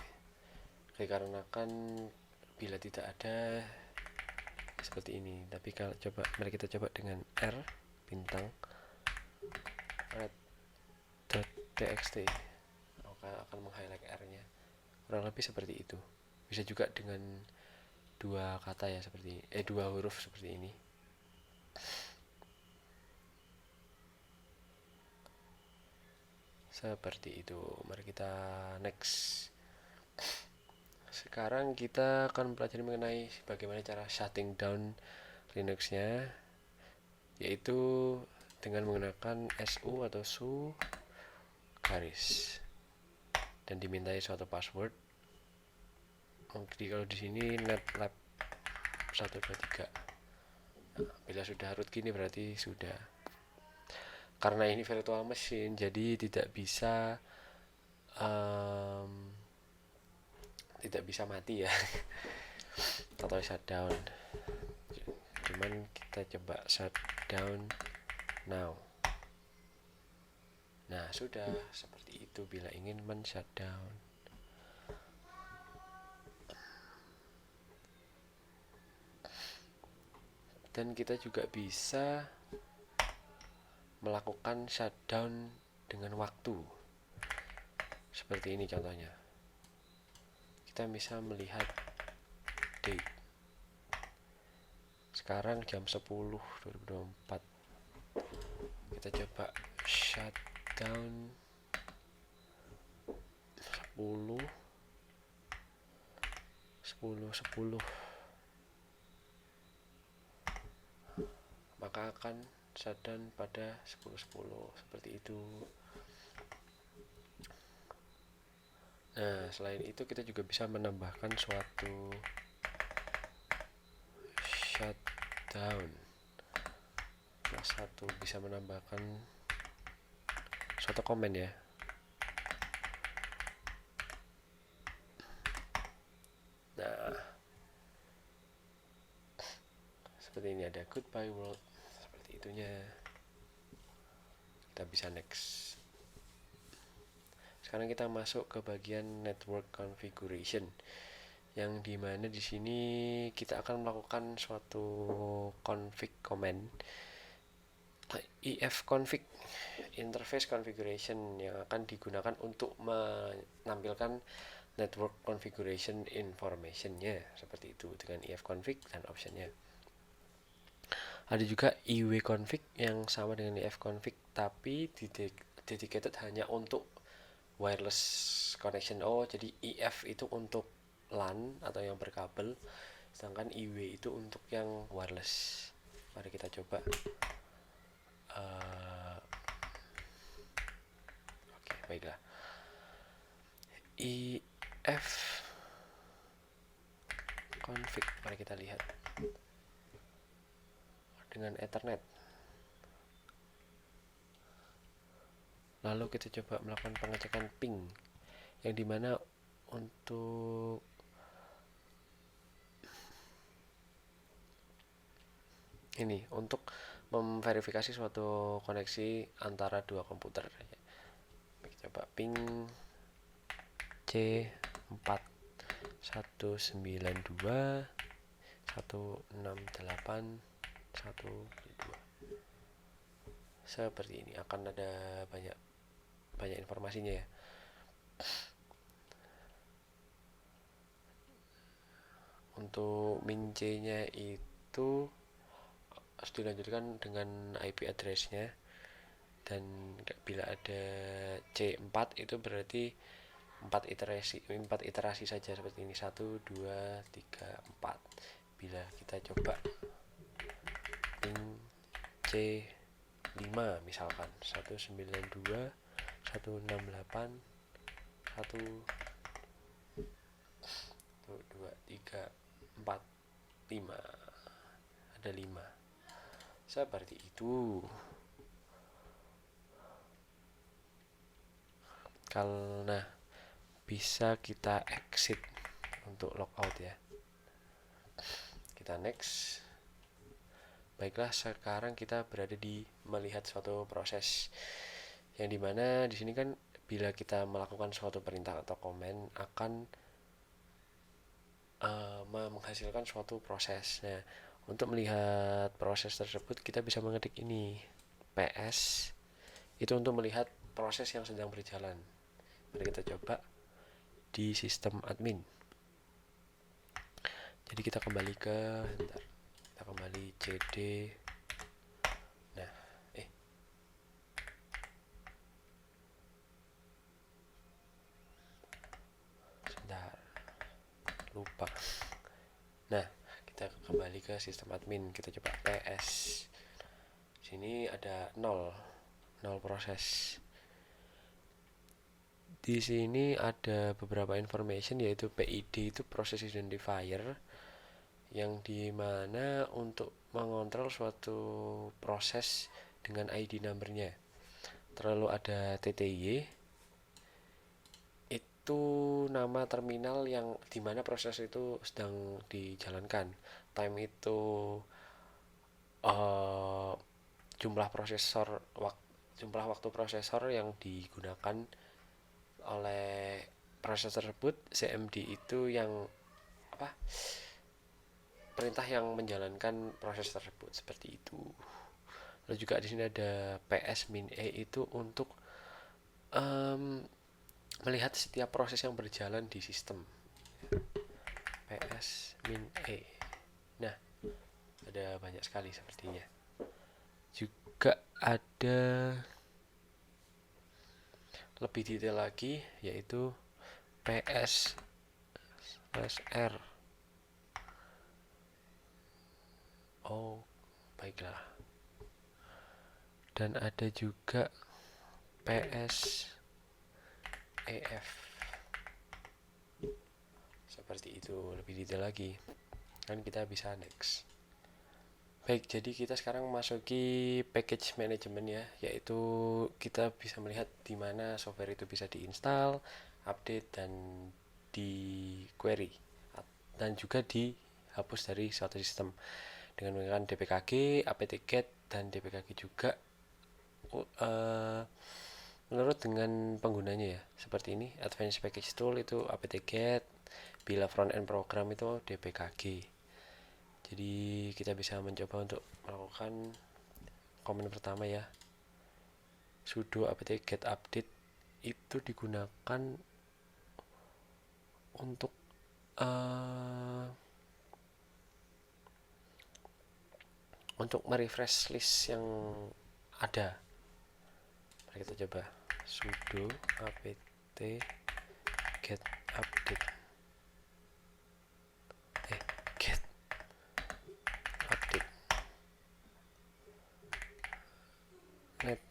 dikarenakan bila tidak ada seperti ini. Tapi kalau mari kita coba dengan R bintang red.txt, akan meng-highlight R-nya. Kurang lebih seperti itu. Bisa juga dengan dua kata ya, seperti dua huruf seperti ini. Seperti itu. Mari kita next. Sekarang kita akan belajar mengenai bagaimana cara shutting down Linux-nya, yaitu dengan menggunakan su atau su garis dan dimintai suatu password. Jadi kalau di sini netlab 123. Nah, bila sudah root gini berarti sudah. Karena ini virtual machine, jadi tidak bisa mati ya atau shutdown. Cuman kita coba shutdown now. Nah, sudah seperti itu bila ingin men-shutdown. Dan kita juga bisa melakukan shutdown dengan waktu. Seperti ini contohnya. Kita bisa melihat date. Sekarang jam 10.2024. Kita coba shutdown 10. Maka akan shutdown pada 10.10 seperti itu. Nah, selain itu kita juga bisa menambahkan suatu shutdown. Salah satu bisa menambahkan suatu komen ya. Nah, seperti ini ada goodbye world, seperti itunya. Kita bisa next. Sekarang kita masuk ke bagian network configuration, yang dimana di sini kita akan melakukan suatu config command, ifconfig interface configuration, yang akan digunakan untuk menampilkan network configuration information-nya seperti itu dengan ifconfig dan optionnya. Ada juga iwconfig yang sama dengan ifconfig tapi dedicated hanya untuk wireless connection. Jadi if itu untuk LAN atau yang berkabel, sedangkan iw itu untuk yang wireless. Mari kita coba. Oke, baiklah. If config, mari kita lihat dengan Ethernet. Lalu kita coba melakukan pengecekan ping, yang dimana untuk ini untuk memverifikasi suatu koneksi antara dua komputer. Kita coba ping C4. 192 168 172. Seperti ini, akan ada banyak informasinya ya. Untuk min-c-nya itu harus dilanjutkan dengan IP address-nya, dan bila ada C4 itu berarti 4 iterasi saja seperti ini, 1 2 3 4. Bila kita coba min C5 misalkan 192 168 1 2 3 4 5, ada 5 seperti itu. Karena bisa kita exit untuk logout ya. Kita next. Baiklah, sekarang kita berada di melihat suatu proses yang dimana di sini kan bila kita melakukan suatu perintah atau komen akan menghasilkan suatu proses. Nah, untuk melihat proses tersebut kita bisa mengetik ini PS, itu untuk melihat proses yang sedang berjalan. Mari kita coba di sistem admin. Jadi kita kembali ke kita kembali cd. Nah, sebentar, lupa. Nah, kita kembali ke sistem admin, kita coba PS. Sini ada 0 proses. Di sini ada beberapa information, yaitu PID itu process identifier, yang dimana untuk mengontrol suatu proses dengan ID numbernya. Terlalu ada TTY, itu nama terminal yang dimana proses itu sedang dijalankan. Time itu jumlah waktu prosesor yang digunakan oleh proses tersebut. CMD itu yang perintah yang menjalankan proses tersebut, seperti itu. Lalu juga di sini ada PS min E, itu untuk melihat setiap proses yang berjalan di sistem. PS min E. Nah, ada banyak sekali sepertinya. Juga ada lebih detail lagi, yaitu PS/R. Oh, baiklah. Dan ada juga PSEF. Seperti itu, lebih detail lagi. Kan kita bisa next. Baik, jadi kita sekarang masuki package management ya, yaitu kita bisa melihat di mana software itu bisa diinstal, update, dan di query, dan juga dihapus dari suatu sistem dengan menggunakan dpkg, apt-get, dan dpkg juga menurut dengan penggunanya ya. Seperti ini, advanced package tool itu apt-get, bila front end program itu dpkg. Jadi kita bisa mencoba untuk melakukan komen pertama ya, sudo apt-get update. Itu digunakan untuk merefresh list yang ada. Mari kita coba sudo apt-get update. Get update net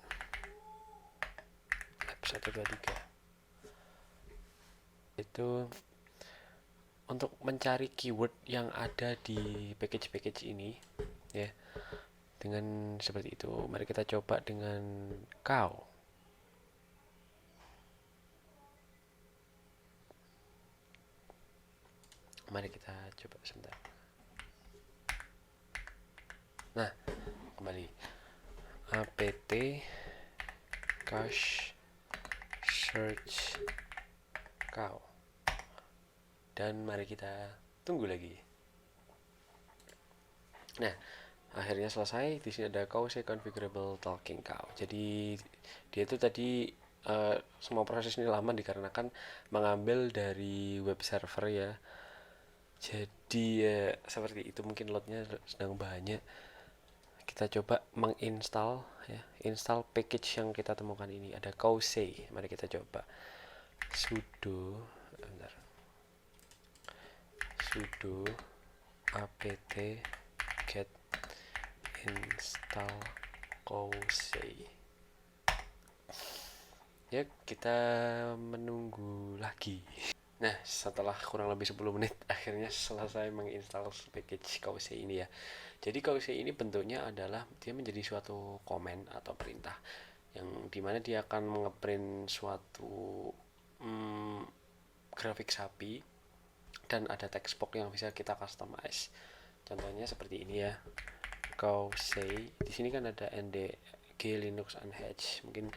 lab 123. Itu untuk mencari keyword yang ada di package ini ya, dengan seperti itu. Mari kita coba dengan cow. Mari kita coba sebentar. Nah, kembali apt cache search cow. dan mari kita tunggu lagi. Nah, akhirnya selesai. Di sini ada Cause configurable talking cow. Jadi dia itu tadi semua proses ini lama dikarenakan mengambil dari web server ya. Jadi seperti itu, mungkin loadnya sedang banyak. Kita coba menginstal ya, install package yang kita temukan ini. Ada Cause. Mari kita coba sudo apt get install Cause. Ya, kita menunggu lagi. Nah, setelah kurang lebih 10 menit akhirnya selesai menginstal package Cause ini ya. Jadi Cause ini bentuknya adalah dia menjadi suatu komen atau perintah yang dimana dia akan ngeprint suatu grafik sapi dan ada text box yang bisa kita customize. Contohnya seperti ini ya. Cause di sini kan ada ndg linux unhatch. Mungkin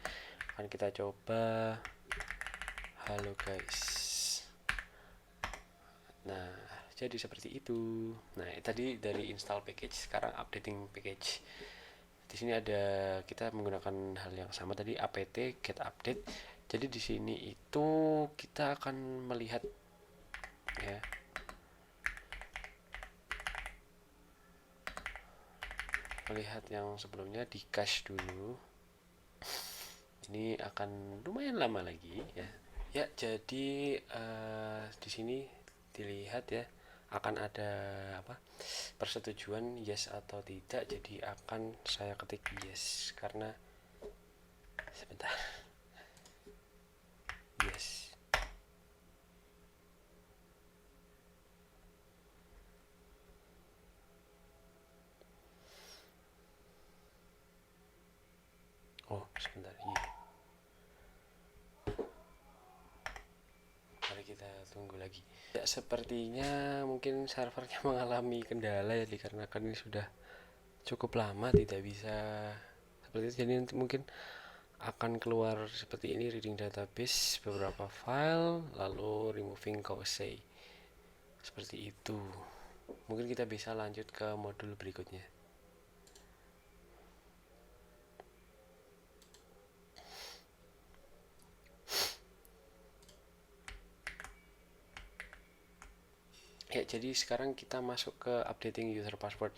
akan kita coba halo guys. Nah, jadi seperti itu. Nah, tadi dari install package, sekarang updating package. Di sini ada kita menggunakan hal yang sama tadi, apt get update. Jadi di sini itu kita akan melihat ya. Melihat yang sebelumnya di cache dulu. Ini akan lumayan lama lagi ya. Ya, jadi di sini dilihat ya, akan ada persetujuan yes atau tidak. Jadi akan saya ketik yes karena sebentar. Yes. Oh, sebentar. Iya. Mari kita tunggu lagi. Ya, sepertinya mungkin servernya mengalami kendala ya, dikarenakan ini sudah cukup lama tidak bisa seperti itu. Jadi nanti mungkin akan keluar seperti ini, reading database beberapa file lalu removing cause. Seperti itu. Mungkin kita bisa lanjut ke modul berikutnya. Ya, jadi sekarang kita masuk ke updating user password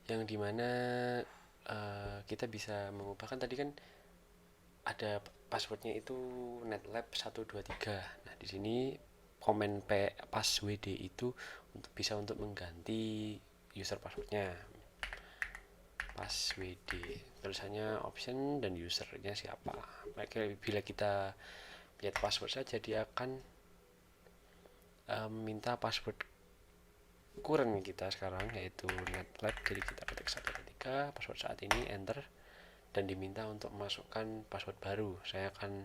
yang dimana kita bisa mengubahkan. Tadi kan ada passwordnya itu netlab 123. Nah, di sini komen passwd itu bisa untuk mengganti user passwordnya. Passwd tulisannya option dan usernya siapa. Bila kita lihat password saja, dia akan minta password current kita sekarang, yaitu netlab. Jadi kita ketik 123 password saat ini, enter, dan diminta untuk memasukkan password baru. Saya akan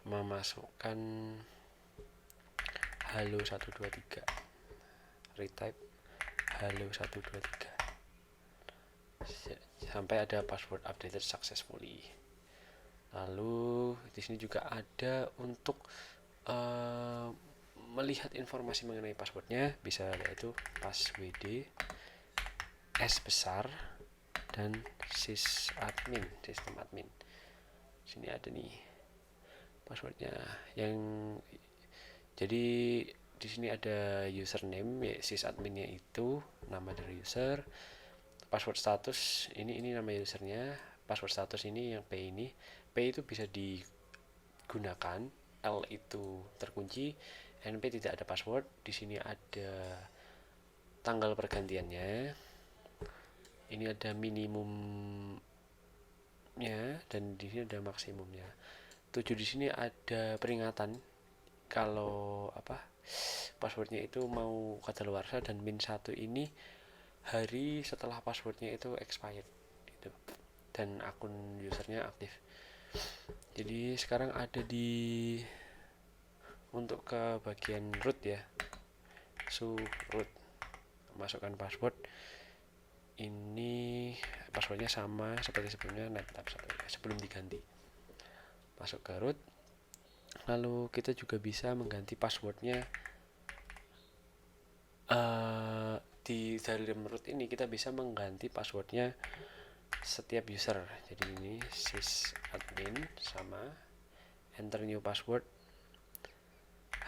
memasukkan halo 123, retype halo 123 sampai ada password updated successfully. Lalu di sini juga ada untuk melihat informasi mengenai passwordnya, bisa yaitu passwd s besar dan sysadmin, sistem admin. Sini ada nih passwordnya. Yang jadi di sini ada username ya, sysadminnya itu nama dari user. Password status ini nama usernya. Password status ini yang P itu bisa digunakan, L itu terkunci, NP tidak ada password. Di sini ada tanggal pergantiannya. Ini ada minimumnya dan di sini ada maksimumnya. 7 di sini ada peringatan kalau passwordnya itu mau kadaluarsa, dan min 1 ini hari setelah passwordnya itu expired gitu, dan akun usernya aktif. Jadi sekarang ada di untuk ke bagian root ya, root, masukkan password. Ini passwordnya sama seperti sebelumnya, netlab sebelum diganti. Masuk ke root, lalu kita juga bisa mengganti passwordnya di dalam root ini kita bisa mengganti passwordnya setiap user. Jadi ini sysadmin sama enter new password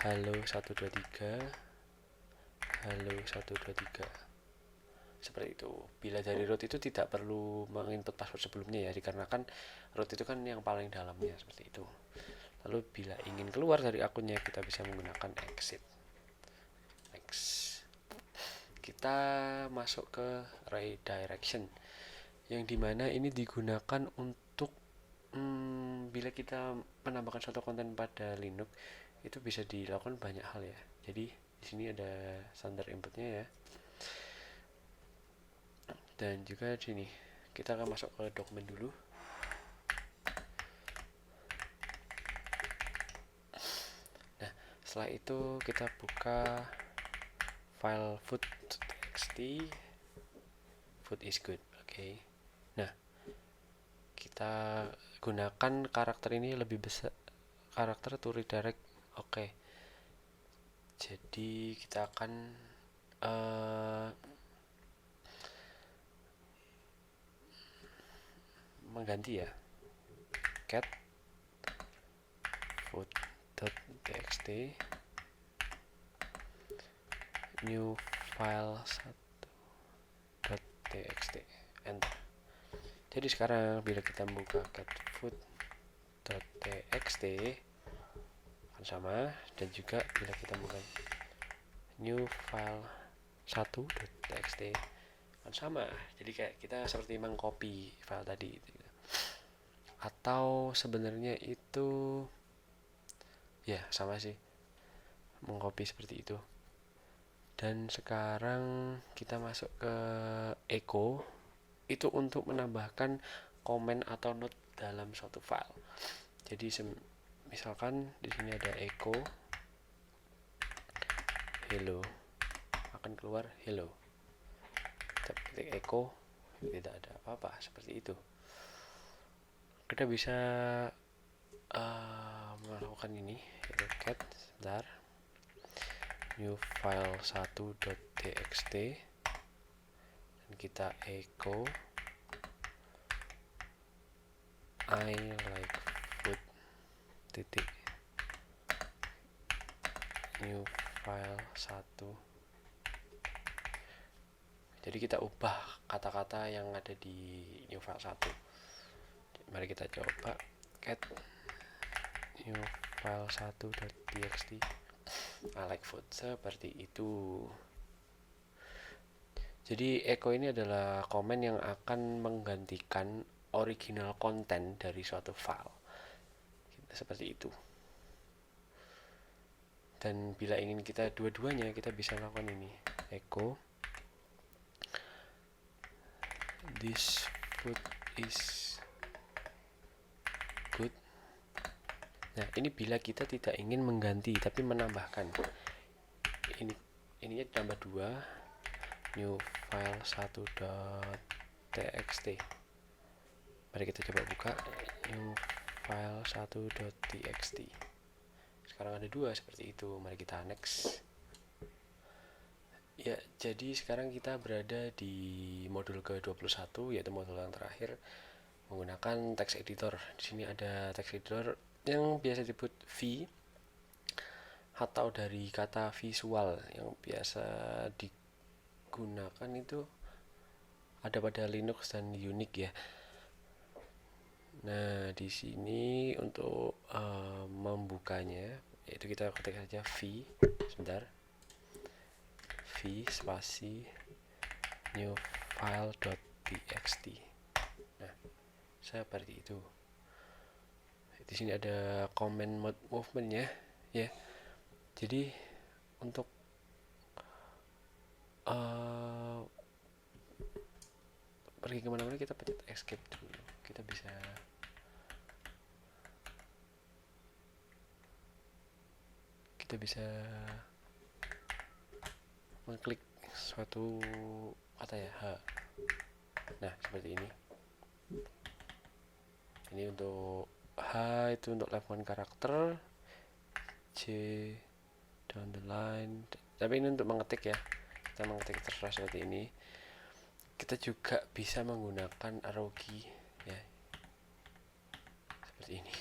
halo123 halo123 seperti itu. Bila dari root itu tidak perlu menginput password sebelumnya ya, dikarenakan root itu kan yang paling dalamnya seperti itu. Lalu bila ingin keluar dari akunnya kita bisa menggunakan exit. Next, kita masuk ke redirection, yang dimana ini digunakan untuk bila kita menambahkan suatu konten pada Linux itu bisa dilakukan banyak hal ya. Jadi di sini ada standar inputnya ya, dan juga di sini kita akan masuk ke dokumen dulu. Nah, setelah itu kita buka file food.txt. Food is good. Oke. Nah, kita gunakan karakter ini lebih besar, karakter to redirect. Oke. Jadi kita akan mengganti ya, cat food.txt new file 1.txt, enter. Jadi sekarang bila kita buka cat food.txt akan sama, dan juga bila kita buka new file 1.txt akan sama. Jadi kayak kita seperti mengcopy file tadi gitu. Atau sebenarnya itu ya sama sih, mengcopy seperti itu. Dan sekarang kita masuk ke echo, itu untuk menambahkan komen atau note dalam suatu file. Jadi misalkan di sini ada echo hello, akan keluar hello. Kita ketik echo, tidak ada apa-apa, seperti itu. Kita bisa melakukan ini, yaitu cat sebentar new file 1.txt dan kita echo I like food titik new file 1. Jadi kita ubah kata-kata yang ada di new file 1. Mari kita coba cat new file 1.txt I like food, seperti itu. Jadi echo ini adalah komen yang akan menggantikan original konten dari suatu file, seperti itu. Dan bila ingin kita dua-duanya, kita bisa lakukan ini, echo this food is good. Nah, ini bila kita tidak ingin mengganti tapi menambahkan. Ininya ditambah 2 new file 1.txt. Mari kita coba buka new file 1.txt. Sekarang ada 2 seperti itu. Mari kita next. Ya, jadi sekarang kita berada di modul ke-21, yaitu modul yang terakhir menggunakan text editor. Di sini ada text editor yang biasa disebut V atau dari kata visual, yang biasa digunakan itu ada pada Linux dan Unix ya. Nah, di sini untuk membukanya, yaitu kita ketik saja V, sebentar, V spasi new file.txt. Nah, seperti itu. Di sini ada comment mode movement ya. Jadi untuk pergi kemana-mana kita pencet escape dulu. Kita bisa mengklik suatu kata ya, H. Nah, seperti ini. Ini untuk H itu untuk left one karakter, C down the line, tapi ini untuk mengetik ya. kita mengetik terserah seperti ini. Kita juga bisa menggunakan arrow key ya, seperti ini.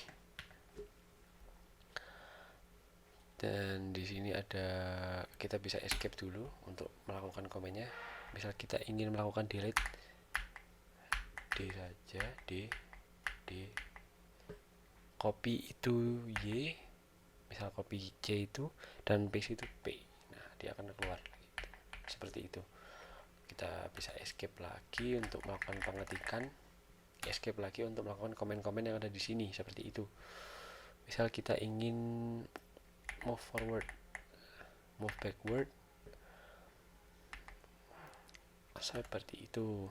Dan di sini ada, kita bisa escape dulu untuk melakukan komennya. Misal kita ingin melakukan delete, D saja, D, copy itu Y, misal copy C itu, dan paste itu P. Nah, dia akan keluar seperti itu. Kita bisa escape lagi untuk melakukan pengetikan, escape lagi untuk melakukan komen-komen yang ada di sini, seperti itu. Misal kita ingin move forward, move backward, seperti itu.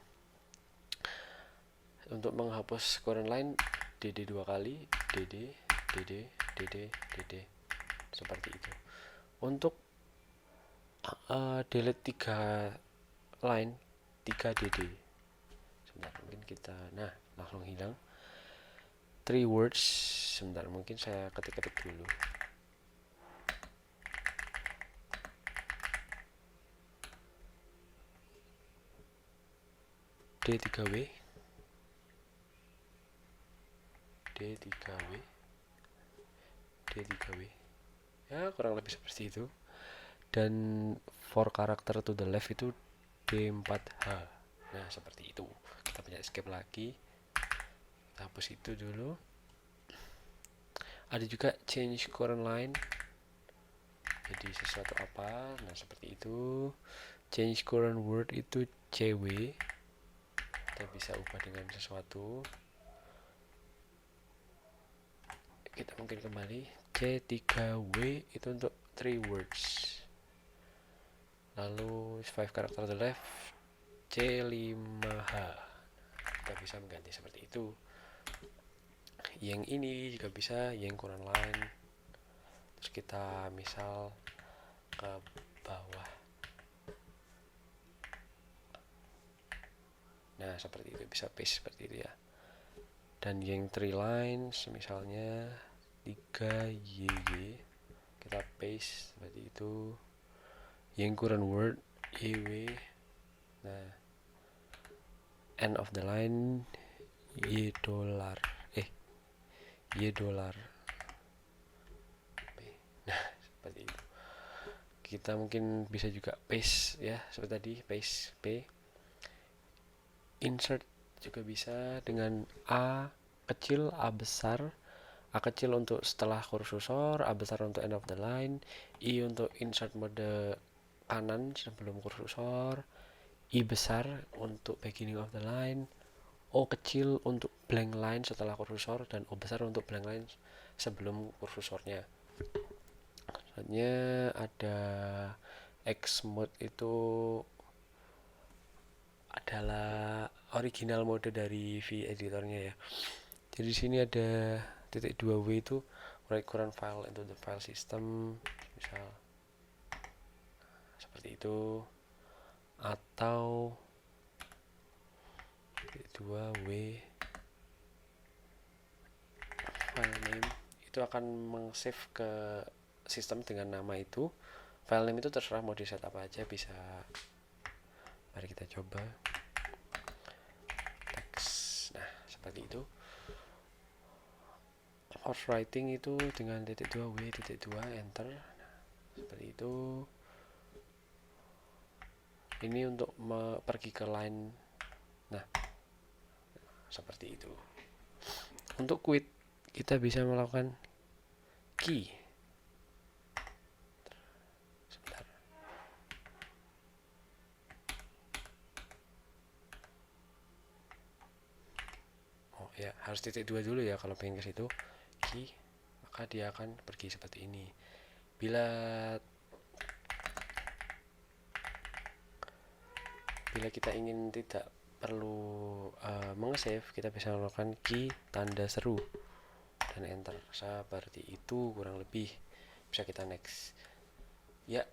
Untuk menghapus current line, DD 2 kali, DD, seperti itu. Untuk delete 3 line, 3 DD. Sebentar, mungkin kita, nah langsung hilang. 3 words, sebentar, mungkin saya ketik-ketik dulu. D3W, D3W, D3W, ya kurang lebih seperti itu. Dan for karakter to the left itu D4H. Nah seperti itu. Kita punya escape lagi, kita hapus itu dulu. Ada juga change current line, jadi sesuatu apa, nah seperti itu. Change current word itu CW, kita bisa ubah dengan sesuatu. Kita mungkin kembali, C3W itu untuk 3 words. Lalu 5 karakter to the left, C5H, kita bisa mengganti seperti itu. Yang ini juga bisa, yang current line. Terus kita misal ke bawah, nah seperti itu, bisa paste seperti itu ya. Dan yang 3 lines misalnya 3YY, kita paste seperti itu. Yang current word YW, nah end of the line Y dollar, Y dollar, nah seperti itu. Kita mungkin bisa juga paste ya, seperti tadi paste P. Insert juga bisa dengan A kecil, A besar. A kecil untuk setelah kursor, A besar untuk end of the line, I untuk insert mode kanan sebelum kursor, I besar untuk beginning of the line, O kecil untuk blank line setelah kursor, dan O besar untuk blank line sebelum kursornya. Selanjutnya ada X mode, itu adalah original mode dari V editornya ya. Jadi di sini ada titik 2W itu write current file into the file system, misal seperti itu. Atau titik 2W file name, itu akan meng-save ke sistem dengan nama itu. File name itu terserah mau di set apa aja, bisa. Mari kita coba teks, nah seperti itu. Force writing itu dengan titik 2W, titik 2 enter, nah, seperti itu. Ini untuk pergi ke line, nah seperti itu. Untuk quit kita bisa melakukan key, sebentar. Oh ya, harus titik 2 dulu ya kalau pengen ke situ. Key, maka dia akan pergi seperti ini. Bila kita ingin tidak perlu meng-save, kita bisa melakukan key tanda seru dan enter, seperti itu kurang lebih. Bisa kita next ya.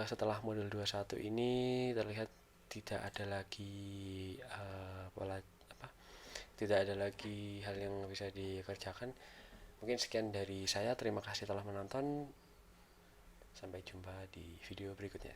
Setelah model 21 ini terlihat tidak ada lagi tidak ada lagi hal yang bisa dikerjakan. Mungkin sekian dari saya, terima kasih telah menonton, sampai jumpa di video berikutnya.